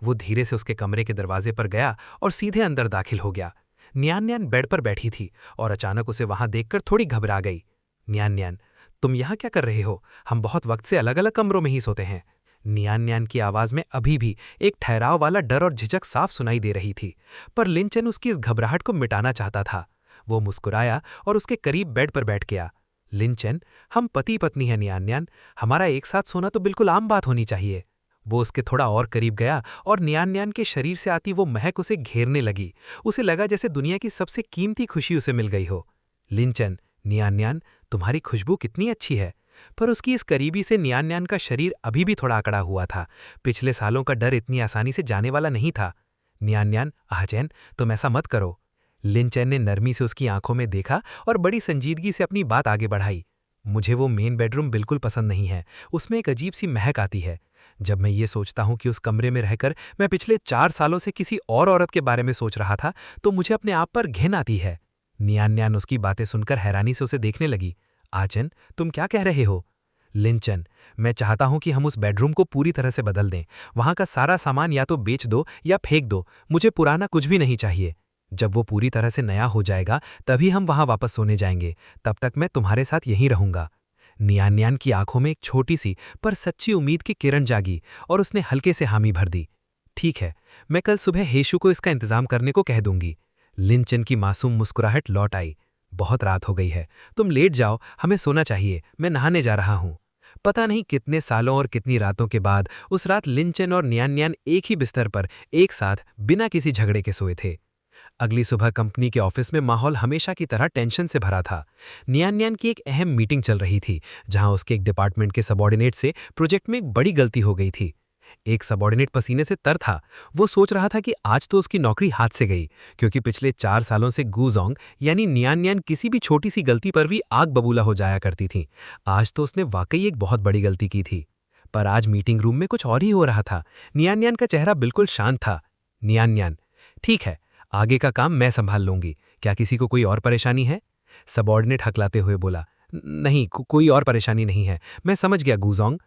B: वो धीरे से उसके कमरे के दरवाजे पर गया और सीधे अंदर दाखिल हो गया। न्यान न्यान बेड पर बैठी थी और अचानक उसे वहां देखकर थोड़ी घबरा गई। न्यान न्यान, तुम यहाँ क्या कर रहे हो? हम बहुत वक्त से अलग अलग कमरों में ही सोते हैं। न्यान न्यान की आवाज में अभी भी एक ठहराव वाला डर और झिझक साफ सुनाई दे रही थी, पर लिनचेन उसकी इस घबराहट को मिटाना चाहता था। वो मुस्कुराया और उसके करीब बेड पर बैठ गया। लिनचेन, हम पति पत्नी हैं न्यान न्यान, हमारा एक साथ सोना तो बिल्कुल आम बात होनी चाहिए। वो उसके थोड़ा और करीब गया और न्यान न्यान के शरीर से आती वो महक उसे घेरने लगी। उसे लगा जैसे दुनिया की सबसे कीमती खुशी उसे मिल गई हो। लिनचेन,
A: नियान न्यान, तुम्हारी खुशबू कितनी अच्छी है। पर उसकी इस करीबी से नियान न्यान का शरीर अभी भी थोड़ा अकड़ा हुआ था। पिछले सालों का डर इतनी आसानी से जाने वाला नहीं था। नियान न्यान, आहचैन, तुम ऐसा मत करो। लिन चैन ने नरमी से उसकी आंखों में देखा और बड़ी संजीदगी से अपनी बात आगे बढ़ाई। मुझे वो मेन बेडरूम बिल्कुल पसंद नहीं है, उसमें एक अजीब सी महक आती है। जब मैं ये सोचता हूँ कि उस कमरे में रहकर मैं पिछले 4 सालों से किसी और औरत के बारे में सोच रहा था, तो मुझे अपने आप पर घिन आती है। नियान न्यान उसकी बातें सुनकर हैरानी से उसे देखने लगी। आचन, तुम क्या कह रहे हो? लिंचन, मैं चाहता हूं कि हम उस बेडरूम को पूरी तरह से बदल दें। वहां का सारा सामान या तो बेच दो या फेंक दो, मुझे पुराना कुछ भी नहीं चाहिए। जब वो पूरी तरह से नया हो जाएगा तभी हम वहां वापस सोने जाएंगे, तब तक मैं तुम्हारे साथ यहीं रहूंगा। नियान न्यान की आंखों में एक छोटी सी पर सच्ची उम्मीद की किरण जागी और उसने हल्के से हामी भर दी। ठीक है, मैं कल सुबह हेशु को इसका इंतजाम करने को कह दूंगी। लिंचन की मासूम मुस्कुराहट लौट आई। बहुत रात हो गई है, तुम लेट जाओ, हमें सोना चाहिए, मैं नहाने जा रहा हूं। पता नहीं कितने सालों और कितनी रातों के बाद उस रात लिंचन और नियान न्यान एक ही बिस्तर पर एक साथ बिना किसी झगड़े के सोए थे। अगली सुबह कंपनी के ऑफिस में माहौल हमेशा की तरह टेंशन से भरा था। नियान न्यान की एक अहम मीटिंग चल रही थी, जहां उसके एक डिपार्टमेंट के सबॉर्डिनेट से प्रोजेक्ट में एक बड़ी गलती हो गई थी। एक सबॉर्डिनेट पसीने से तर था। वो सोच रहा था कि आज तो उसकी नौकरी हाथ से गई, क्योंकि पिछले 4 सालों से गूजोंग यानी नियान न्यान किसी भी छोटी सी गलती पर भी आग बबूला हो जाया करती थी। आज तो उसने वाकई एक बहुत बड़ी गलती की थी। पर आज मीटिंग रूम में कुछ और ही हो रहा था। नियान न्यान का चेहरा बिल्कुल शांत था। नियान न्यान, ठीक है, आगे का काम मैं संभाल लूंगी। क्या किसी को कोई और परेशानी है? सबॉर्डिनेट हकलाते हुए बोला। नहीं, कोई और परेशानी नहीं है, मैं समझ गया गूजोंग।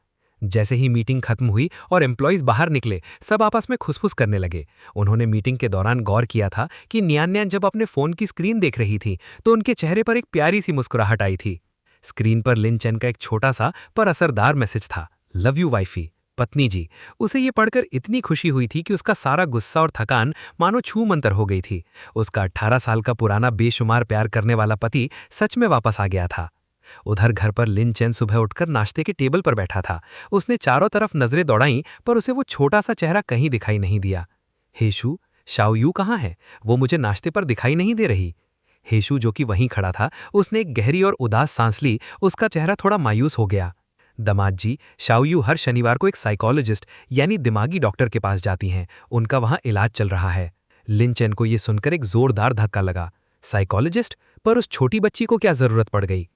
A: जैसे ही मीटिंग खत्म हुई और एम्प्लॉइज बाहर निकले, सब आपस में खुसफुस करने लगे। उन्होंने मीटिंग के दौरान गौर किया था कि नियान न्यान जब अपने फोन की स्क्रीन देख रही थी तो उनके चेहरे पर एक प्यारी सी मुस्कुराहट आई थी। स्क्रीन पर लिन चैन का एक छोटा सा पर असरदार मैसेज था, लव यू वाइफी, पत्नी जी। उसे ये पढ़कर इतनी खुशी हुई थी कि उसका सारा गुस्सा और थकान मानो छू मंतर हो गई थी। उसका 18 साल का पुराना बेशुमार प्यार करने वाला पति सच में वापस आ गया था। उधर घर पर लिन चैन सुबह उठकर नाश्ते के टेबल पर बैठा था। उसने चारों तरफ नजरें दौड़ाईं, पर उसे वो छोटा सा चेहरा कहीं दिखाई नहीं दिया। हेशु, शाओयू कहाँ है? वो मुझे नाश्ते पर दिखाई नहीं दे रही। हेशु, जो कि वहीं खड़ा था, उसने एक गहरी और उदास सांस ली। उसका चेहरा थोड़ा मायूस हो गया। दमाद जी, शाओयू हर शनिवार को एक साइकोलॉजिस्ट यानी दिमागी डॉक्टर के पास जाती हैं। उनका वहां इलाज चल रहा है। लिन चैन को यह सुनकर एक जोरदार धक्का लगा। साइकोलॉजिस्ट? पर उस छोटी बच्ची को क्या जरूरत पड़ गई?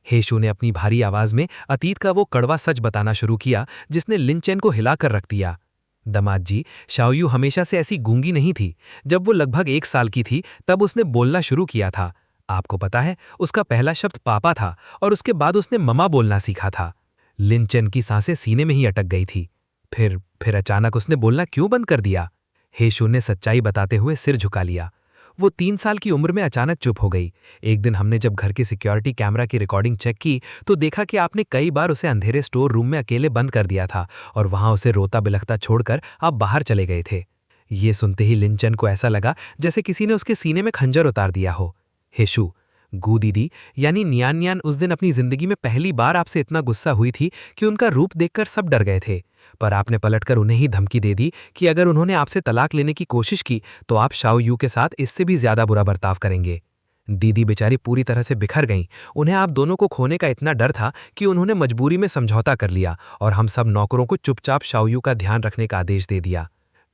A: हेशु ने अपनी भारी आवाज में अतीत का वो कड़वा सच बताना शुरू किया जिसने लिन चैन को हिलाकर रख दिया। दमाद जी, शाओयू हमेशा से ऐसी गूंगी नहीं थी। जब वो लगभग 1 साल की थी तब उसने बोलना शुरू किया था। आपको पता है, उसका पहला शब्द पापा था और उसके बाद उसने ममा बोलना सीखा था। लिन चैन की सांसें सीने में ही अटक गई थी। फिर अचानक उसने बोलना क्यों बंद कर दिया? हेशु ने सच्चाई बताते हुए सिर झुका लिया। वो 3 साल की उम्र में अचानक चुप हो गई। एक दिन हमने जब घर के सिक्योरिटी कैमरा की रिकॉर्डिंग चेक की तो देखा कि आपने कई बार उसे अंधेरे स्टोर रूम में अकेले बंद कर दिया था और वहां उसे रोता बिलखता छोड़कर आप बाहर चले गए थे। ये सुनते ही लिन चैन को ऐसा लगा जैसे किसी ने उसके सीने में खंजर उतार दिया हो। हेशु, गू दीदी यानी नियान न्यान उस दिन अपनी जिंदगी में पहली बार आपसे इतना गुस्सा हुई थी कि उनका रूप देखकर सब डर गए थे। पर आपने पलटकर उन्हें ही धमकी दे दी कि अगर उन्होंने आपसे तलाक लेने की कोशिश की तो आप शाओयू के साथ इससे भी ज्यादा बुरा बर्ताव करेंगे। दीदी बेचारी पूरी तरह से बिखर गईं। उन्हें आप दोनों को खोने का इतना डर था कि उन्होंने मजबूरी में समझौता कर लिया और हम सब नौकरों को चुपचाप शाओयू का ध्यान रखने का आदेश दे दिया।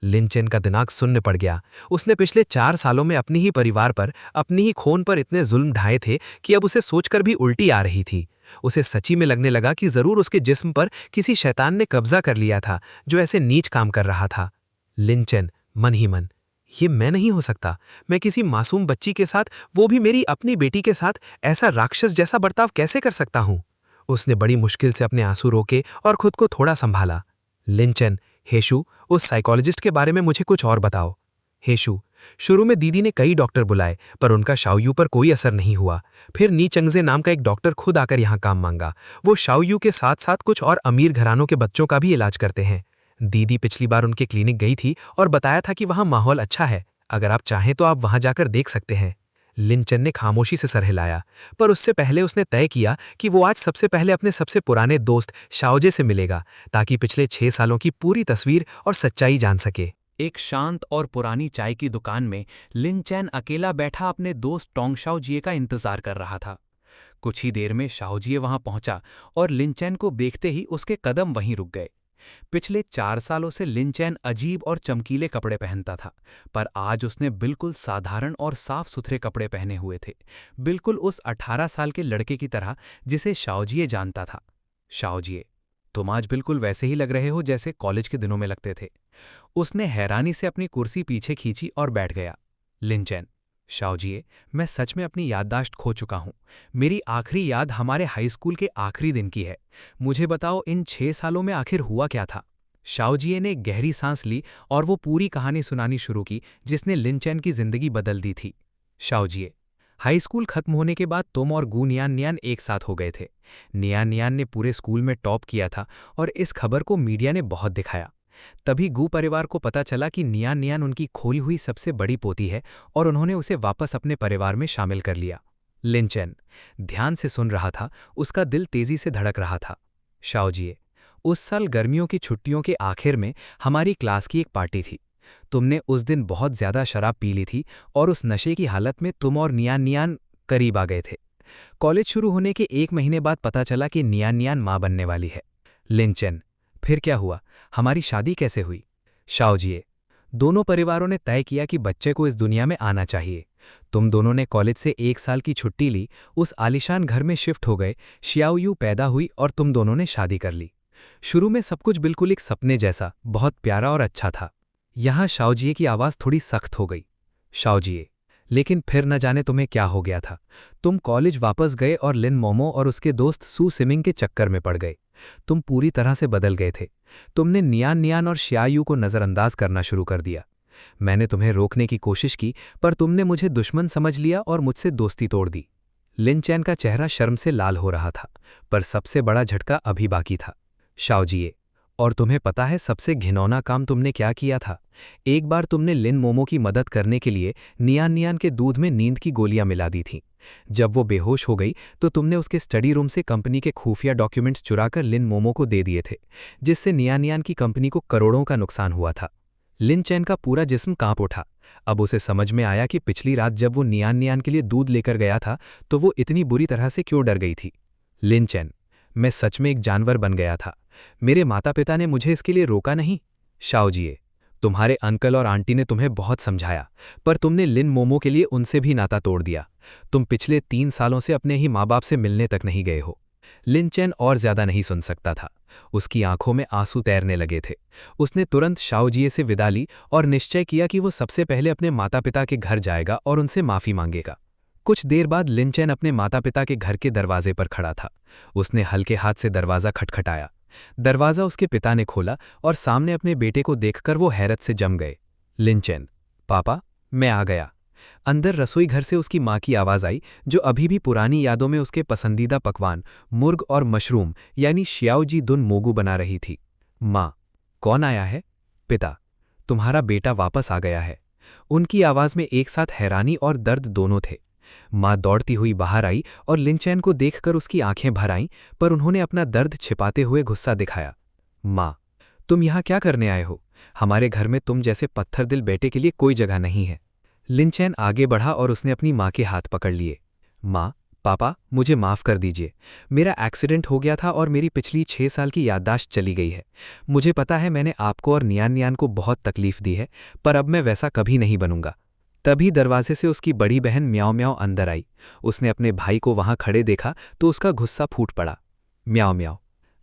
A: लिन चैन का दिमाग सुन्न पड़ गया। उसने पिछले 4 सालों में अपनी ही परिवार पर, अपनी ही खून पर इतने जुल्म ढाए थे कि अब उसे सोचकर भी उल्टी आ रही थी। उसे सच्ची में लगने लगा कि जरूर उसके जिस्म पर किसी शैतान ने कब्जा कर लिया था जो ऐसे नीच काम कर रहा था। लिन चैन मन ही मन, ये मैं नहीं हो सकता। मैं किसी मासूम बच्ची के साथ, वो भी मेरी अपनी बेटी के साथ, ऐसा राक्षस जैसा बर्ताव कैसे कर सकता हूं? उसने बड़ी मुश्किल से अपने आंसू रोके और खुद को थोड़ा संभाला। लिन चैन, हेशु, उस साइकोलॉजिस्ट के बारे में मुझे कुछ और बताओ। हेशु, शुरू में दीदी ने कई डॉक्टर बुलाए पर उनका शाओयू पर कोई असर नहीं हुआ। फिर नी चंगजे नाम का एक डॉक्टर खुद आकर यहाँ काम मांगा। वो शाओयू के साथ साथ कुछ और अमीर घरानों के बच्चों का भी इलाज करते हैं। दीदी पिछली बार उनके क्लिनिक गई थी और बताया था कि वहाँ माहौल अच्छा है। अगर आप चाहें तो आप वहाँ जाकर देख सकते हैं। लिन चैन ने खामोशी से सर हिलाया, पर उससे पहले उसने तय किया कि वो आज सबसे पहले अपने सबसे पुराने दोस्त शाओजे से मिलेगा ताकि पिछले 6 सालों की पूरी तस्वीर और सच्चाई जान सके।
B: एक शांत और पुरानी चाय की दुकान में लिन चैन अकेला बैठा अपने दोस्त टोंगशाओ जिए का इंतजार कर रहा था।
A: कुछ ही देर में शाओजिए वहां पहुंचा और लिनचैन को देखते ही उसके कदम वहीं रुक गए। पिछले 4 सालों से लिनचैन अजीब और चमकीले कपड़े पहनता था, पर आज उसने बिल्कुल साधारण और साफ सुथरे कपड़े पहने हुए थे, बिल्कुल उस 18 साल के लड़के की तरह जिसे शाओजिए जानता था। शाओजिए, तुम आज बिल्कुल वैसे ही लग रहे हो जैसे कॉलेज के दिनों में लगते थे। उसने हैरानी से अपनी कुर्सी पीछे खींची और बैठ गया। लिनचैन, शाओजिए, मैं सच में अपनी याददाश्त खो चुका हूं। मेरी आखिरी याद हमारे हाई स्कूल के आखिरी दिन की है। मुझे बताओ, इन 6 सालों में आखिर हुआ क्या था? शाओजिए ने गहरी सांस ली और वो पूरी कहानी सुनानी शुरू की जिसने लिनचैन की जिंदगी बदल दी थी। शाओजिए, हाई स्कूल खत्म होने के बाद तुम और गू नियान नियान एक साथ हो गए थे। नियान नियान ने पूरे स्कूल में टॉप किया था और इस खबर को मीडिया ने बहुत दिखाया। तभी गू परिवार को पता चला कि नियान नियान उनकी खोई हुई सबसे बड़ी पोती है और उन्होंने उसे वापस अपने परिवार में शामिल कर लिया। लिनचैन ध्यान से सुन रहा था, उसका दिल तेजी से धड़क रहा था। शाओजिए, उस साल गर्मियों की छुट्टियों के आखिर में हमारी क्लास की एक पार्टी थी। तुमने उस दिन बहुत ज्यादा शराब पी ली थी और उस नशे की हालत में तुम और नियान नियान करीब आ गए थे। कॉलेज शुरू होने के 1 महीने बाद पता चला कि नियान नियान मां बनने वाली है। लिनचैन, फिर क्या हुआ? हमारी शादी कैसे हुई? शाओजिए, दोनों परिवारों ने तय किया कि बच्चे को इस दुनिया में आना चाहिए। तुम दोनों ने कॉलेज से 1 साल की छुट्टी ली, उस आलीशान घर में शिफ्ट हो गए, शियाओयू पैदा हुई और तुम दोनों ने शादी कर ली। शुरू में सब कुछ बिल्कुल एक सपने जैसा, बहुत प्यारा और अच्छा था। यहाँ शाओजिए की आवाज़ थोड़ी सख्त हो गई। शाओजिए, लेकिन फिर न जाने तुम्हें क्या हो गया था। तुम कॉलेज वापस गए और लिन मोमो और उसके दोस्त सू सिमिंग के चक्कर में पड़ गए। तुम पूरी तरह से बदल गए थे। तुमने नियान नियान और शियायू को नज़रअंदाज करना शुरू कर दिया। मैंने तुम्हें रोकने की कोशिश की, पर तुमने मुझे दुश्मन समझ लिया और मुझसे दोस्ती तोड़ दी। लिनचैन का चेहरा शर्म से लाल हो रहा था, पर सबसे बड़ा झटका अभी बाकी था। शाओजिए, और तुम्हें पता है सबसे घिनौना काम तुमने क्या किया था? एक बार तुमने लिन मोमो की मदद करने के लिए नियान नियान के दूध में नींद की गोलियां मिला दी थीं। जब वो बेहोश हो गई तो तुमने उसके स्टडी रूम से कंपनी के खुफिया डॉक्यूमेंट्स चुराकर लिन मोमो को दे दिए थे, जिससे नियान नियान की कंपनी को करोड़ों का नुकसान हुआ था। लिनचैन का पूरा जिस्म कांप उठा। अब उसे समझ में आया कि पिछली रात जब वो नियान नियान के लिए दूध लेकर गया था तो वो इतनी बुरी तरह से क्यों डर गई थी। लिनचैन, मैं सच में एक जानवर बन गया था। मेरे माता पिता ने मुझे इसके लिए रोका नहीं। शाओजिए, तुम्हारे अंकल और आंटी ने तुम्हें बहुत समझाया, पर तुमने लिन मोमो के लिए उनसे भी नाता तोड़ दिया। तुम पिछले 3 सालों से अपने ही माँ बाप से मिलने तक नहीं गए हो। लिनचैन और ज्यादा नहीं सुन सकता था। उसकी आंखों में आंसू तैरने लगे थे। उसने तुरंत शाओजिए से विदा ली और निश्चय किया कि वो सबसे पहले अपने माता पिता के घर जाएगा और उनसे माफी मांगेगा। कुछ देर बाद लिनचैन अपने माता पिता के घर के दरवाजे पर खड़ा था। उसने हल्के हाथ से दरवाज़ा खटखटाया। दरवाज़ा उसके पिता ने खोला और सामने अपने बेटे को देखकर वो हैरत से जम गए। लिनचैन, पापा, मैं आ गया। अंदर रसोई घर से उसकी माँ की आवाज़ आई, जो अभी भी पुरानी यादों में उसके पसंदीदा पकवान मुर्ग और मशरूम यानी शियाओजी दुन मोगू बना रही थी। माँ, कौन आया है? पिता, तुम्हारा बेटा वापस आ गया है। उनकी आवाज़ में एक साथ हैरानी और दर्द दोनों थे। माँ दौड़ती हुई बाहर आई और लिनचैन को देखकर उसकी आंखें भर आईं, पर उन्होंने अपना दर्द छिपाते हुए गुस्सा दिखाया। माँ, तुम यहाँ क्या करने आए हो? हमारे घर में तुम जैसे पत्थर दिल बेटे के लिए कोई जगह नहीं है। लिनचैन आगे बढ़ा और उसने अपनी माँ के हाथ पकड़ लिए। माँ, पापा, मुझे माफ़ कर दीजिए। मेरा एक्सीडेंट हो गया था और मेरी पिछली 6 साल की याददाश्त चली गई है। मुझे पता है मैंने आपको और नियान नियान को बहुत तकलीफ दी है, पर अब मैं वैसा कभी नहीं बनूंगा। तभी दरवाजे से उसकी बड़ी बहन म्याओ म्याओ अंदर आई। उसने अपने भाई को वहां खड़े देखा तो उसका गुस्सा फूट पड़ा। म्याओ म्याओ,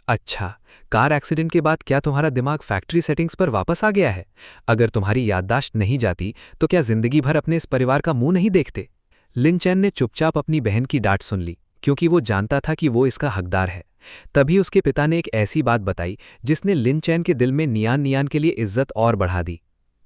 A: अच्छा, कार एक्सीडेंट के बाद क्या तुम्हारा दिमाग फैक्ट्री सेटिंग्स पर वापस आ गया है? अगर तुम्हारी याददाश्त नहीं जाती तो क्या जिंदगी भर अपने इस परिवार का मुंह नहीं देखते? लिनचैन ने चुपचाप अपनी बहन की डांट सुन ली, क्योंकि वो जानता था कि वो इसका हकदार है। तभी उसके पिता ने एक ऐसी बात बताई जिसने लिनचैन के दिल में नियान नियान के लिए इज्जत और बढ़ा दी।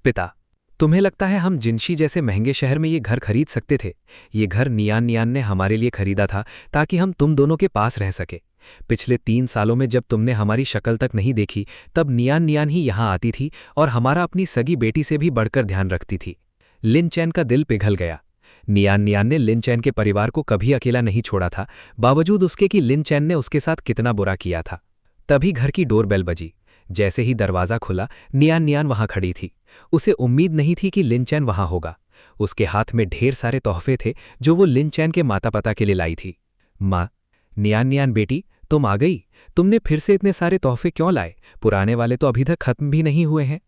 A: पिता, तुम्हें लगता है हम जिनशी जैसे महंगे शहर में ये घर खरीद सकते थे? ये घर नियान नियान ने हमारे लिए खरीदा था ताकि हम तुम दोनों के पास रह सके। पिछले 3 सालों में जब तुमने हमारी शक्ल तक नहीं देखी, तब नियान नियान ही यहाँ आती थी और हमारा अपनी सगी बेटी से भी बढ़कर ध्यान रखती थी। लिनचैन का दिल पिघल गया। नियान नियान ने लिनचैन के परिवार को कभी अकेला नहीं छोड़ा था, बावजूद उसके कि लिनचैन ने उसके साथ कितना बुरा किया था। तभी घर की डोरबेल बजी। जैसे ही दरवाज़ा खुला, नियान नियान वहां खड़ी थी। उसे उम्मीद नहीं थी कि लिनचैन वहां होगा। उसके हाथ में ढेर सारे तोहफे थे जो वो लिनचैन के माता पिता के लिए लाई थी।
B: माँ, नियान नियान बेटी, तुम आ गई। तुमने फिर से इतने सारे तोहफे क्यों लाए? पुराने वाले तो अभी तक खत्म भी नहीं हुए हैं।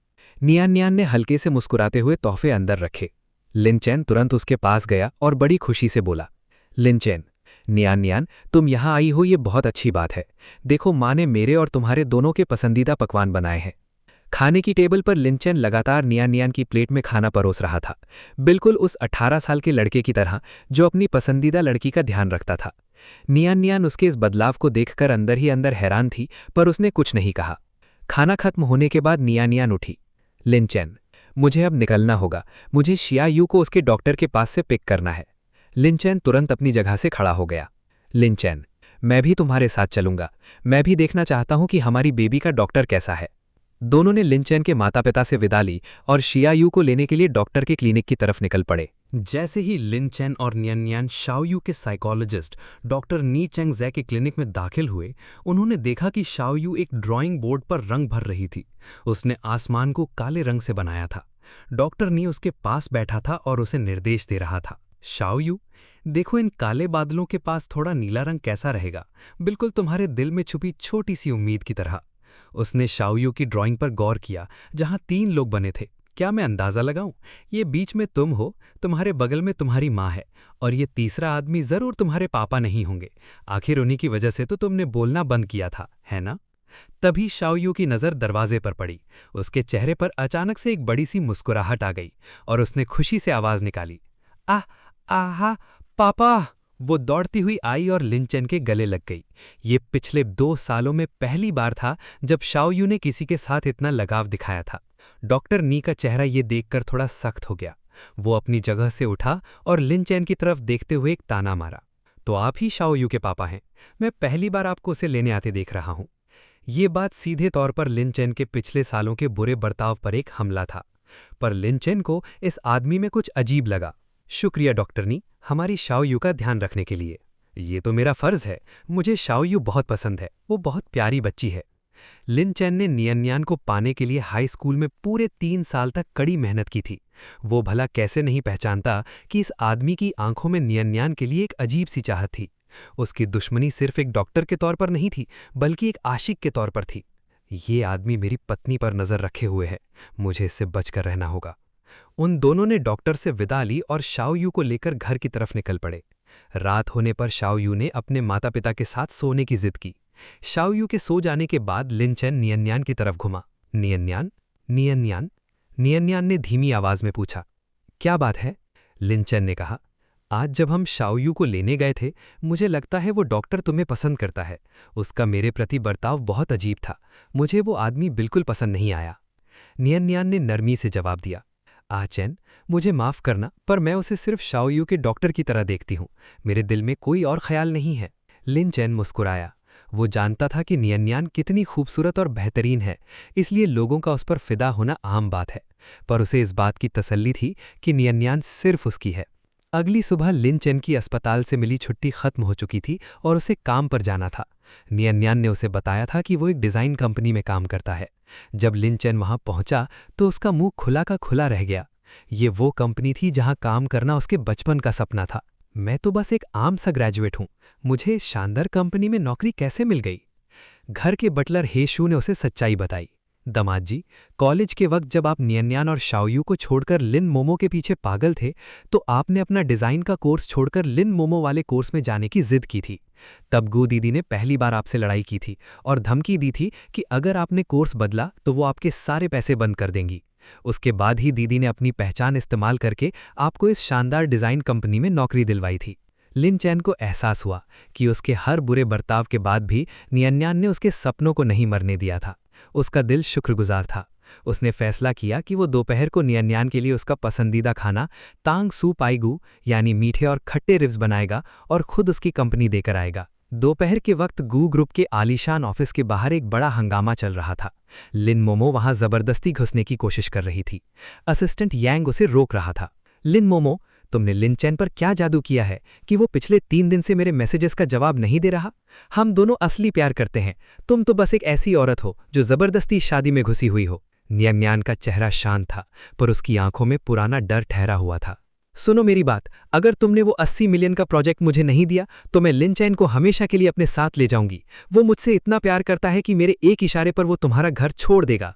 B: नियान नियान ने हल्के से मुस्कुराते हुए तोहफे अंदर रखे। लिनचैन तुरंत उसके पास गया और बड़ी खुशी से बोला, लिनचैन, नियान नियान, तुम यहाँ आई हो ये बहुत अच्छी बात है। देखो, माँ ने मेरे और तुम्हारे दोनों के पसंदीदा पकवान बनाए हैं। खाने की टेबल पर लिनचैन लगातार नियान नियान की प्लेट में खाना परोस रहा था, बिल्कुल उस 18 साल के लड़के की तरह जो अपनी पसंदीदा लड़की का ध्यान रखता था। नियान नियान उसके इस बदलाव को देखकर अंदर ही अंदर हैरान थी, पर उसने कुछ नहीं कहा। खाना खत्म होने के बाद नियान नियान उठी। लिनचैन, मुझे अब निकलना होगा। मुझे शिया यू को उसके डॉक्टर के पास से पिक करना है। लिनचैन तुरंत अपनी जगह से खड़ा हो गया। लिनचैन, मैं भी तुम्हारे साथ चलूंगा। मैं भी देखना चाहता हूं कि हमारी बेबी का डॉक्टर कैसा है। दोनों ने लिनचैन के माता पिता से विदा ली और शिया यू को लेने के लिए डॉक्टर के क्लिनिक की तरफ निकल पड़े।
A: जैसे ही लिनचैन और नियननियान शाओयू के साइकोलॉजिस्ट डॉक्टर नी चेंग ज़े के क्लिनिक में दाखिल हुए, उन्होंने देखा कि शाओयू एक ड्राइंग बोर्ड पर रंग भर रही थी। उसने आसमान को काले रंग से बनाया था। डॉक्टर नी उसके पास बैठा था और उसे निर्देश दे रहा था। शाओयू, देखो, इन काले बादलों के पास थोड़ा नीला रंग कैसा रहेगा, बिल्कुल तुम्हारे दिल में छुपी छोटी सी उम्मीद की तरह। उसने शाओयू की ड्राइंग पर गौर किया, जहां 3 लोग बने थे। क्या मैं अंदाजा लगाऊं? ये बीच में तुम हो, तुम्हारे बगल में तुम्हारी माँ है, और ये तीसरा आदमी जरूर तुम्हारे पापा नहीं होंगे। आखिर उन्हीं की वजह से तो तुमने बोलना बंद किया था, है ना? तभी शाओयू की नज़र दरवाजे पर पड़ी। उसके चेहरे पर अचानक से एक बड़ी सी मुस्कुराहट आ गई और उसने खुशी से आवाज निकाली, आह, आहा, पापा! वो दौड़ती हुई आई और लिनचैन के गले लग गई। ये पिछले 2 सालों में पहली बार था जब शाओयू ने किसी के साथ इतना लगाव दिखाया था। डॉक्टर नी का चेहरा ये देखकर थोड़ा सख्त हो गया। वो अपनी जगह से उठा और लिनचैन की तरफ देखते हुए एक ताना मारा, तो आप ही शाओयू के पापा हैं? मैं पहली बार आपको उसे लेने आते देख रहा हूं। ये बात सीधे तौर पर लिनचैन के पिछले सालों के बुरे बर्ताव पर एक हमला था, पर लिनचैन को इस आदमी में कुछ अजीब लगा। शुक्रिया डॉक्टर नी, हमारी शाओयू का ध्यान रखने के लिए। ये तो मेरा फर्ज है। मुझे शाओयू बहुत पसंद है, वो बहुत प्यारी बच्ची है। लिनचैन ने नियननियान को पाने के लिए हाई स्कूल में पूरे 3 साल तक कड़ी मेहनत की थी। वो भला कैसे नहीं पहचानता कि इस आदमी की आंखों में नियननियान के लिए एक अजीब सी चाहत थी। उसकी दुश्मनी सिर्फ एक डॉक्टर के तौर पर नहीं थी, बल्कि एक आशिक के तौर पर थी। ये आदमी मेरी पत्नी पर नजर रखे हुए है, मुझे इससे बचकर रहना होगा। उन दोनों ने डॉक्टर से विदा ली और शाओयू को लेकर घर की तरफ निकल पड़े। रात होने पर शाओयू ने अपने माता पिता के साथ सोने की जिद की। शाओयू के सो जाने के बाद लिनचैन नियननियान की तरफ घुमा। नियननियान, नियननियान, नियननियान ने धीमी आवाज में पूछा, क्या बात है? लिनचैन ने कहा, आज जब हम शाओयू को लेने गए थे, मुझे लगता है वो डॉक्टर तुम्हें पसंद करता है। उसका मेरे प्रति बर्ताव बहुत अजीब था। मुझे वो आदमी बिल्कुल पसंद नहीं आया। नियननियान ने नरमी से जवाब दिया, चैन, मुझे माफ़ करना, पर मैं उसे सिर्फ शाओयू के डॉक्टर की तरह देखती हूँ। मेरे दिल में कोई और ख्याल नहीं है। लिनचैन मुस्कुराया। वो जानता था कि नियननियान कितनी खूबसूरत और बेहतरीन है, इसलिए लोगों का उस पर फिदा होना आम बात है, पर उसे इस बात की तसल्ली थी कि नियननियान सिर्फ उसकी है। अगली सुबह लिनचैन की अस्पताल से मिली छुट्टी खत्म हो चुकी थी और उसे काम पर जाना था। नियननियान ने उसे बताया था कि वो एक डिज़ाइन कंपनी में काम करता है। जब लिनचैन वहां पहुंचा तो उसका मुंह खुला का खुला रह गया। ये वो कंपनी थी जहां काम करना उसके बचपन का सपना था। मैं तो बस एक आम सा ग्रेजुएट हूं, मुझे इस शानदार कंपनी में नौकरी कैसे मिल गई? घर के बटलर हेशू ने उसे सच्चाई बताई। दामाद जी, कॉलेज के वक्त जब आप नियननियान और शाओयू को छोड़कर लिन मोमो के पीछे पागल थे, तो आपने अपना डिज़ाइन का कोर्स छोड़कर लिन मोमो वाले कोर्स में जाने की जिद की थी। तब गू दीदी ने पहली बार आपसे लड़ाई की थी और धमकी दी थी कि अगर आपने कोर्स बदला तो वो आपके सारे पैसे बंद कर देंगी। उसके बाद ही दीदी ने अपनी पहचान इस्तेमाल करके आपको इस शानदार डिज़ाइन कंपनी में नौकरी दिलवाई थी। लिनचैन को एहसास हुआ कि उसके हर बुरे बर्ताव के बाद भी नियननियान ने उसके सपनों को नहीं मरने दिया था। उसका दिल शुक्रगुजार था। उसने फैसला किया कि वो दोपहर को नियननियान के लिए उसका पसंदीदा खाना तांग सू पाईगू यानी मीठे और खट्टे रिब्स बनाएगा और खुद उसकी कंपनी देकर आएगा। दोपहर के वक्त गू ग्रुप के आलीशान ऑफिस के बाहर एक बड़ा हंगामा चल रहा था। लिन मोमो वहां जबरदस्ती घुसने की कोशिश कर रही थी। असिस्टेंट यांग उसे रोक रहा था। लिन मोमो, तुमने लिनचैन पर क्या जादू किया है कि वो पिछले 3 दिन से मेरे मैसेजेस का जवाब नहीं दे रहा? हम दोनों असली प्यार करते हैं, तुम तो बस एक ऐसी औरत हो जो जबरदस्ती शादी में घुसी हुई हो। नियननियान का चेहरा शांत था, पर उसकी आंखों में पुराना डर ठहरा हुआ था।
D: सुनो मेरी बात, अगर तुमने वो 80 मिलियन का प्रोजेक्ट मुझे नहीं दिया तो मैं लिन चैन को हमेशा के लिए अपने साथ ले जाऊंगी। वो मुझसे इतना प्यार करता है कि मेरे एक इशारे पर वो तुम्हारा घर छोड़ देगा।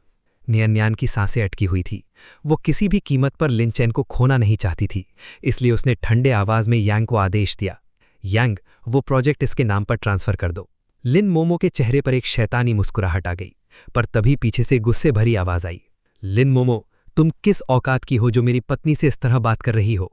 D: नियन्यान की सांसें अटकी हुई थी। वो किसी भी कीमत पर लिन चैन को खोना नहीं चाहती थी, इसलिए उसने ठंडे आवाज में यांग को आदेश दिया, यांग, वो प्रोजेक्ट इसके नाम पर ट्रांसफर कर दो। लिन मोमो के चेहरे पर एक शैतानी मुस्कुराहट आ गई, पर तभी पीछे से गुस्से भरी आवाज आई, लिन मोमो, तुम किस औकात की हो जो मेरी पत्नी से इस तरह बात कर रही हो?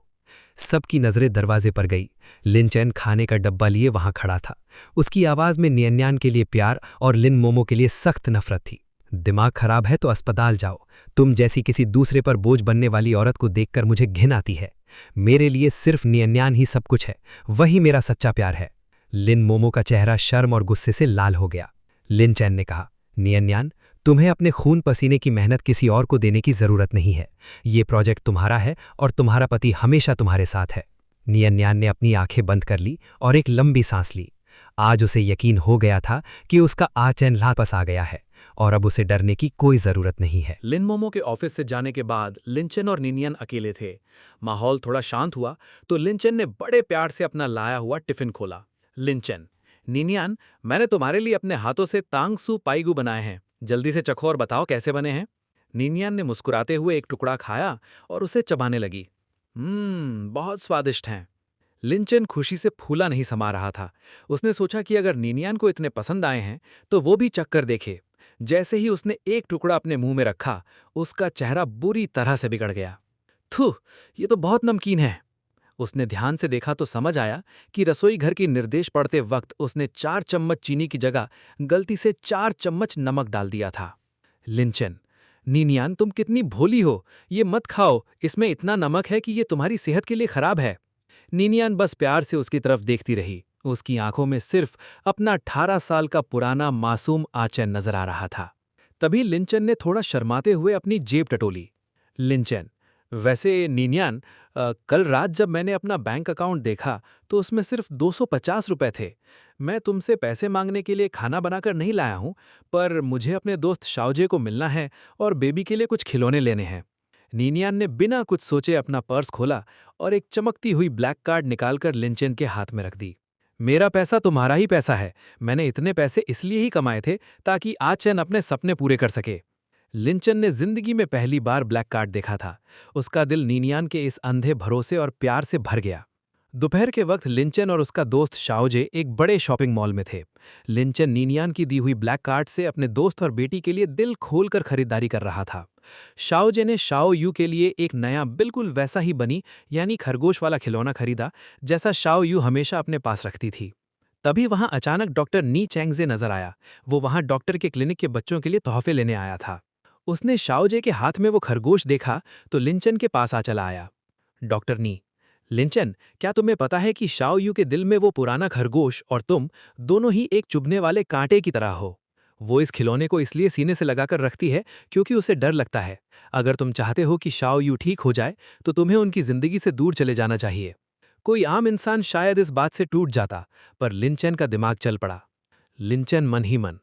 D: सबकी नजरें दरवाजे पर गई। लिन चैन खाने का डब्बा लिए वहां खड़ा था। उसकी आवाज में नियन्यान के लिए प्यार और लिन मोमो के लिए सख्त नफरत थी। दिमाग खराब है तो अस्पताल जाओ। तुम जैसी किसी दूसरे पर बोझ बनने वाली औरत को देखकर मुझे घिन आती है। मेरे लिए सिर्फ नियन्यान ही सब कुछ है, वही मेरा सच्चा प्यार है। लिन मोमो का चेहरा शर्म और गुस्से से लाल हो गया। लिन चैन ने कहा, नियन्यान, तुम्हें अपने खून पसीने की मेहनत किसी और को देने की जरूरत नहीं है। ये प्रोजेक्ट तुम्हारा है और तुम्हारा पति हमेशा तुम्हारे साथ है। नियन्यान ने अपनी आंखें बंद कर ली और एक लंबी सांस ली। आज उसे यकीन हो गया था कि उसका आचैन वापस आ गया है और अब उसे डरने की कोई जरूरत नहीं है।
B: लिन मोमो के ऑफिस से जाने के बाद लिनचेन और निनियन अकेले थे। माहौल थोड़ा शांत हुआ तो लिनचेन ने बड़े प्यार से अपना लाया हुआ टिफिन खोला। लिनचेन, निनियन, मैंने तुम्हारे लिए अपने हाथों से तांग सू पाईगू बनाए हैं, जल्दी से चखो और बताओ कैसे बने हैं। निनियन ने मुस्कुराते हुए एक टुकड़ा खाया और उसे चबाने लगी। बहुत स्वादिष्ट हैं। लिनचेन खुशी से फूला नहीं समा रहा था। उसने सोचा कि अगर निनियन को इतने पसंद आए हैं तो वो भी चख कर देखे। जैसे ही उसने एक टुकड़ा अपने मुंह में रखा, उसका चेहरा बुरी तरह से बिगड़ गया। थू, ये तो बहुत नमकीन है। उसने ध्यान से देखा तो समझ आया कि रसोई घर की निर्देश पढ़ते वक्त उसने 4 चम्मच चीनी की जगह गलती से 4 चम्मच नमक डाल दिया था। लिनचेन, निनियन, तुम कितनी भोली हो, ये मत खाओ, इसमें इतना नमक है कि ये तुम्हारी सेहत के लिए खराब है। निनियन बस प्यार से उसकी तरफ देखती रही। उसकी आंखों में सिर्फ अपना 18 साल का पुराना मासूम आचैन नजर आ रहा था। तभी लिनचेन ने थोड़ा शर्माते हुए अपनी जेब टटोली। लिनचेन, वैसे निनियन, कल रात जब मैंने अपना बैंक अकाउंट देखा तो उसमें सिर्फ 250 रुपए थे। मैं तुमसे पैसे मांगने के लिए खाना बनाकर नहीं लाया हूं, पर मुझे अपने दोस्त शाओजे को मिलना है और बेबी के लिए कुछ खिलौने लेने हैं। निनियन ने बिना कुछ सोचे अपना पर्स खोला और एक चमकती हुई ब्लैक कार्ड निकालकर लिनचेन के हाथ में रख दी। मेरा पैसा तुम्हारा ही पैसा है। मैंने इतने पैसे इसलिए ही कमाए थे ताकि आचैन अपने सपने पूरे कर सके। लिनचेन ने जिंदगी में पहली बार ब्लैक कार्ड देखा था। उसका दिल निनियन के इस अंधे भरोसे और प्यार से भर गया। दोपहर के वक्त लिनचेन और उसका दोस्त शाओजे एक बड़े शॉपिंग मॉल में थे। लिनचेन निनियन की दी हुई ब्लैक कार्ड से अपने दोस्त और बेटी के लिए दिल खोलकर खरीदारी कर रहा था। शाओजे ने शाओ यू के लिए एक नया बिल्कुल वैसा ही बनी यानी खरगोश वाला खिलौना खरीदा जैसा शाओ यू हमेशा अपने पास रखती थी। तभी वहां अचानक डॉक्टर नी चैंगजे नजर आया। वो वहां डॉक्टर के क्लिनिक के बच्चों के लिए तोहफे लेने आया था। उसने शाओजे के हाथ में वो खरगोश देखा तो लिनचेन के पास आ चला आया। डॉक्टर नी, लिनचेन, क्या तुम्हें पता है कि शाओ यू के दिल में वो पुराना खरगोश और तुम दोनों ही एक चुभने वाले कांटे की तरह हो। वो इस खिलौने को इसलिए सीने से लगाकर रखती है क्योंकि उसे डर लगता है। अगर तुम चाहते हो कि शाओ यू ठीक हो जाए तो तुम्हें उनकी जिंदगी से दूर चले जाना चाहिए। कोई आम इंसान शायद इस बात से टूट जाता, पर लिनचेन का दिमाग चल पड़ा। लिनचेन मन ही मन,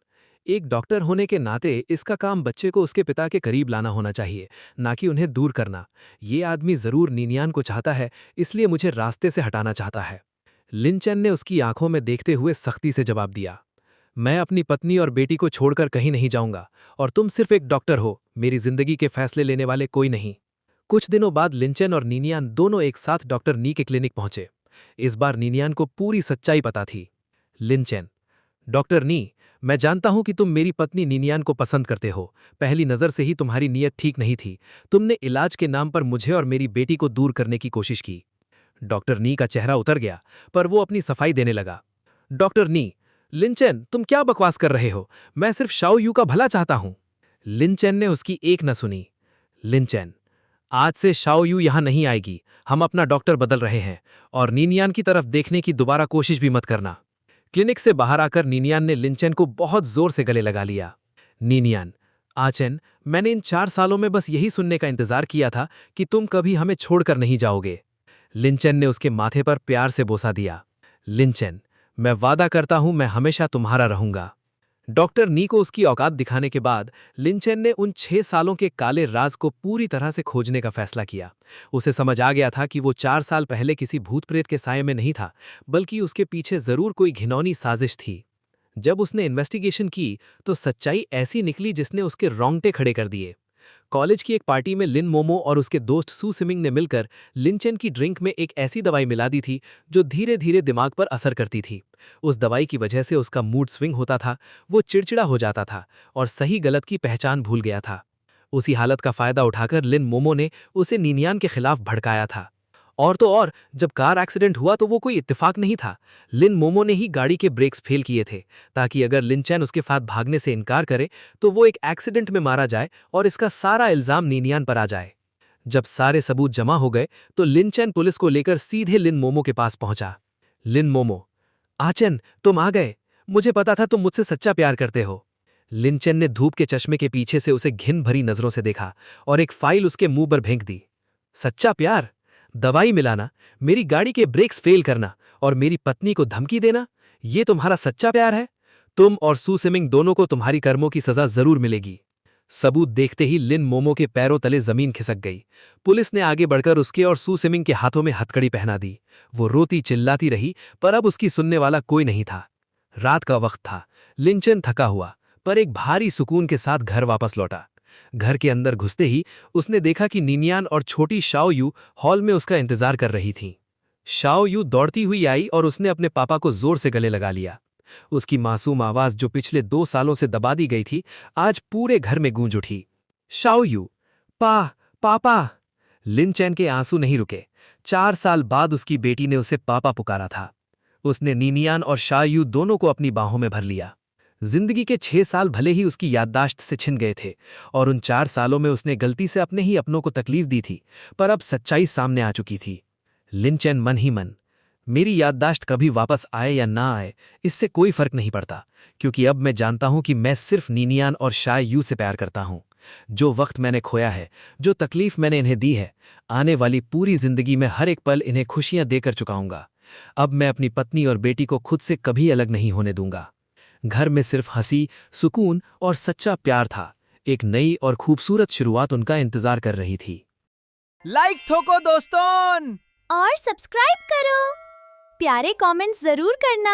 B: एक डॉक्टर होने के नाते इसका काम बच्चे को उसके पिता के करीब लाना होना चाहिए, ना कि उन्हें दूर करना। ये आदमी जरूर निनियन को चाहता है, इसलिए मुझे रास्ते से हटाना चाहता है। लिनचेन ने उसकी आंखों में देखते हुए सख्ती से जवाब दिया, मैं अपनी पत्नी और बेटी को छोड़कर कहीं नहीं जाऊंगा और तुम सिर्फ एक डॉक्टर हो, मेरी जिंदगी के फैसले लेने वाले कोई नहीं। कुछ दिनों बाद लिनचेन और निनियन दोनों एक साथ डॉक्टर नी के क्लिनिक पहुंचे। इस बार निनियन को पूरी सच्चाई पता थी। लिनचेन, डॉक्टर नी, मैं जानता हूं कि तुम मेरी पत्नी निनियन को पसंद करते हो। पहली नजर से ही तुम्हारी नीयत ठीक नहीं थी। तुमने इलाज के नाम पर मुझे और मेरी बेटी को दूर करने की कोशिश की। डॉक्टर नी का चेहरा उतर गया, पर वो अपनी सफाई देने लगा। डॉक्टर नी, लिनचेन, तुम क्या बकवास कर रहे हो? मैं सिर्फ शाओ यू का भला चाहता हूं। लिनचेन ने उसकी एक न सुनी। लिनचेन, आज से शाओ यू यहां नहीं आएगी। हम अपना डॉक्टर बदल रहे हैं और निनियन की तरफ देखने की दोबारा कोशिश भी मत करना। क्लिनिक से बाहर आकर निनियन ने लिनचेन को बहुत जोर से गले लगा लिया। निनियन, आचेन, मैंने इन 4 सालों में बस यही सुनने का इंतजार किया था कि तुम कभी हमें छोड़कर नहीं जाओगे। लिनचेन ने उसके माथे पर प्यार से बोसा दिया। लिनचेन, मैं वादा करता हूं मैं हमेशा तुम्हारा रहूंगा। डॉक्टर नी को उसकी औकात दिखाने के बाद लिंचेन ने उन 6 सालों के काले राज को पूरी तरह से खोजने का फैसला किया। उसे समझ आ गया था कि वो 4 साल पहले किसी भूत प्रेत के साये में नहीं था, बल्कि उसके पीछे जरूर कोई घिनौनी साजिश थी। जब उसने इन्वेस्टिगेशन की तो सच्चाई ऐसी निकली जिसने उसके रोंगटे खड़े कर दिए। कॉलेज की एक पार्टी में लिन मोमो और उसके दोस्त सू सिमिंग ने मिलकर लिंचेन की ड्रिंक में एक ऐसी दवाई मिला दी थी जो धीरे धीरे दिमाग पर असर करती थी। उस दवाई की वजह से उसका मूड स्विंग होता था, वो चिड़चिड़ा हो जाता था और सही गलत की पहचान भूल गया था। उसी हालत का फायदा उठाकर लिन मोमो ने उसे निनियान के खिलाफ भड़काया था। और तो और, जब कार एक्सीडेंट हुआ तो वो कोई इत्तेफाक नहीं था। लिन मोमो ने ही गाड़ी के ब्रेक्स फेल किए थे, ताकि अगर लिंचेन उसके साथ भागने से इनकार करे तो वो एक एक्सीडेंट में मारा जाए और इसका सारा इल्जाम निनियान पर आ जाए। जब सारे सबूत जमा हो गए तो लिंचेन पुलिस को लेकर सीधे लिन मोमो के पास पहुंचा। लिन मोमो, आचन, तुम आ गए। मुझे पता था तुम मुझसे सच्चा प्यार करते हो। लिंचेन ने धूप के चश्मे के पीछे से उसे घिन भरी नजरों से देखा और एक फाइल उसके मुंह पर फेंक दी। सच्चा प्यार? दवाई मिलाना, मेरी गाड़ी के ब्रेक्स फेल करना और मेरी पत्नी को धमकी देना, ये तुम्हारा सच्चा प्यार है? तुम और सू सिमिंग दोनों को तुम्हारी कर्मों की सजा जरूर मिलेगी। सबूत देखते ही लिन मोमो के पैरों तले जमीन खिसक गई। पुलिस ने आगे बढ़कर उसके और सू सिमिंग के हाथों में हथकड़ी पहना दी। वो रोती चिल्लाती रही, पर अब उसकी सुनने वाला कोई नहीं था। रात का वक्त था। लिंचेन थका हुआ पर एक भारी सुकून के साथ घर वापस लौटा। घर के अंदर घुसते ही उसने देखा कि निनियान और छोटी शाओ यू हॉल में उसका इंतजार कर रही थीं। शाओ यू दौड़ती हुई आई और उसने अपने पापा को जोर से गले लगा लिया। उसकी मासूम आवाज जो पिछले 2 सालों से दबा दी गई थी, आज पूरे घर में गूंज उठी। शाओ यू, पापा। लिंचेन के आंसू नहीं रुके। 4 साल बाद उसकी बेटी ने उसे पापा पुकारा था। उसने निनियान और शाओ यू दोनों को अपनी बाहों में भर लिया। जिंदगी के 6 साल भले ही उसकी याददाश्त से छिन गए थे और उन 4 सालों में उसने गलती से अपने ही अपनों को तकलीफ दी थी, पर अब सच्चाई सामने आ चुकी थी। लिंचेन मन ही मन, मेरी याददाश्त कभी वापस आए या ना आए, इससे कोई फर्क नहीं पड़ता, क्योंकि अब मैं जानता हूं कि मैं सिर्फ निनियान और शाय यू से प्यार करता हूं। जो वक्त मैंने खोया है, जो तकलीफ मैंने इन्हें दी है, आने वाली पूरी जिंदगी में हर एक पल इन्हें खुशियां देकर चुकाऊंगा। अब मैं अपनी पत्नी और बेटी को खुद से कभी अलग नहीं होने दूंगा। घर में सिर्फ हंसी, सुकून और सच्चा प्यार था। एक नई और खूबसूरत शुरुआत उनका इंतजार कर रही थी।
E: लाइक ठोको दोस्तों
F: और सब्सक्राइब करो। प्यारे कमेंट्स जरूर करना।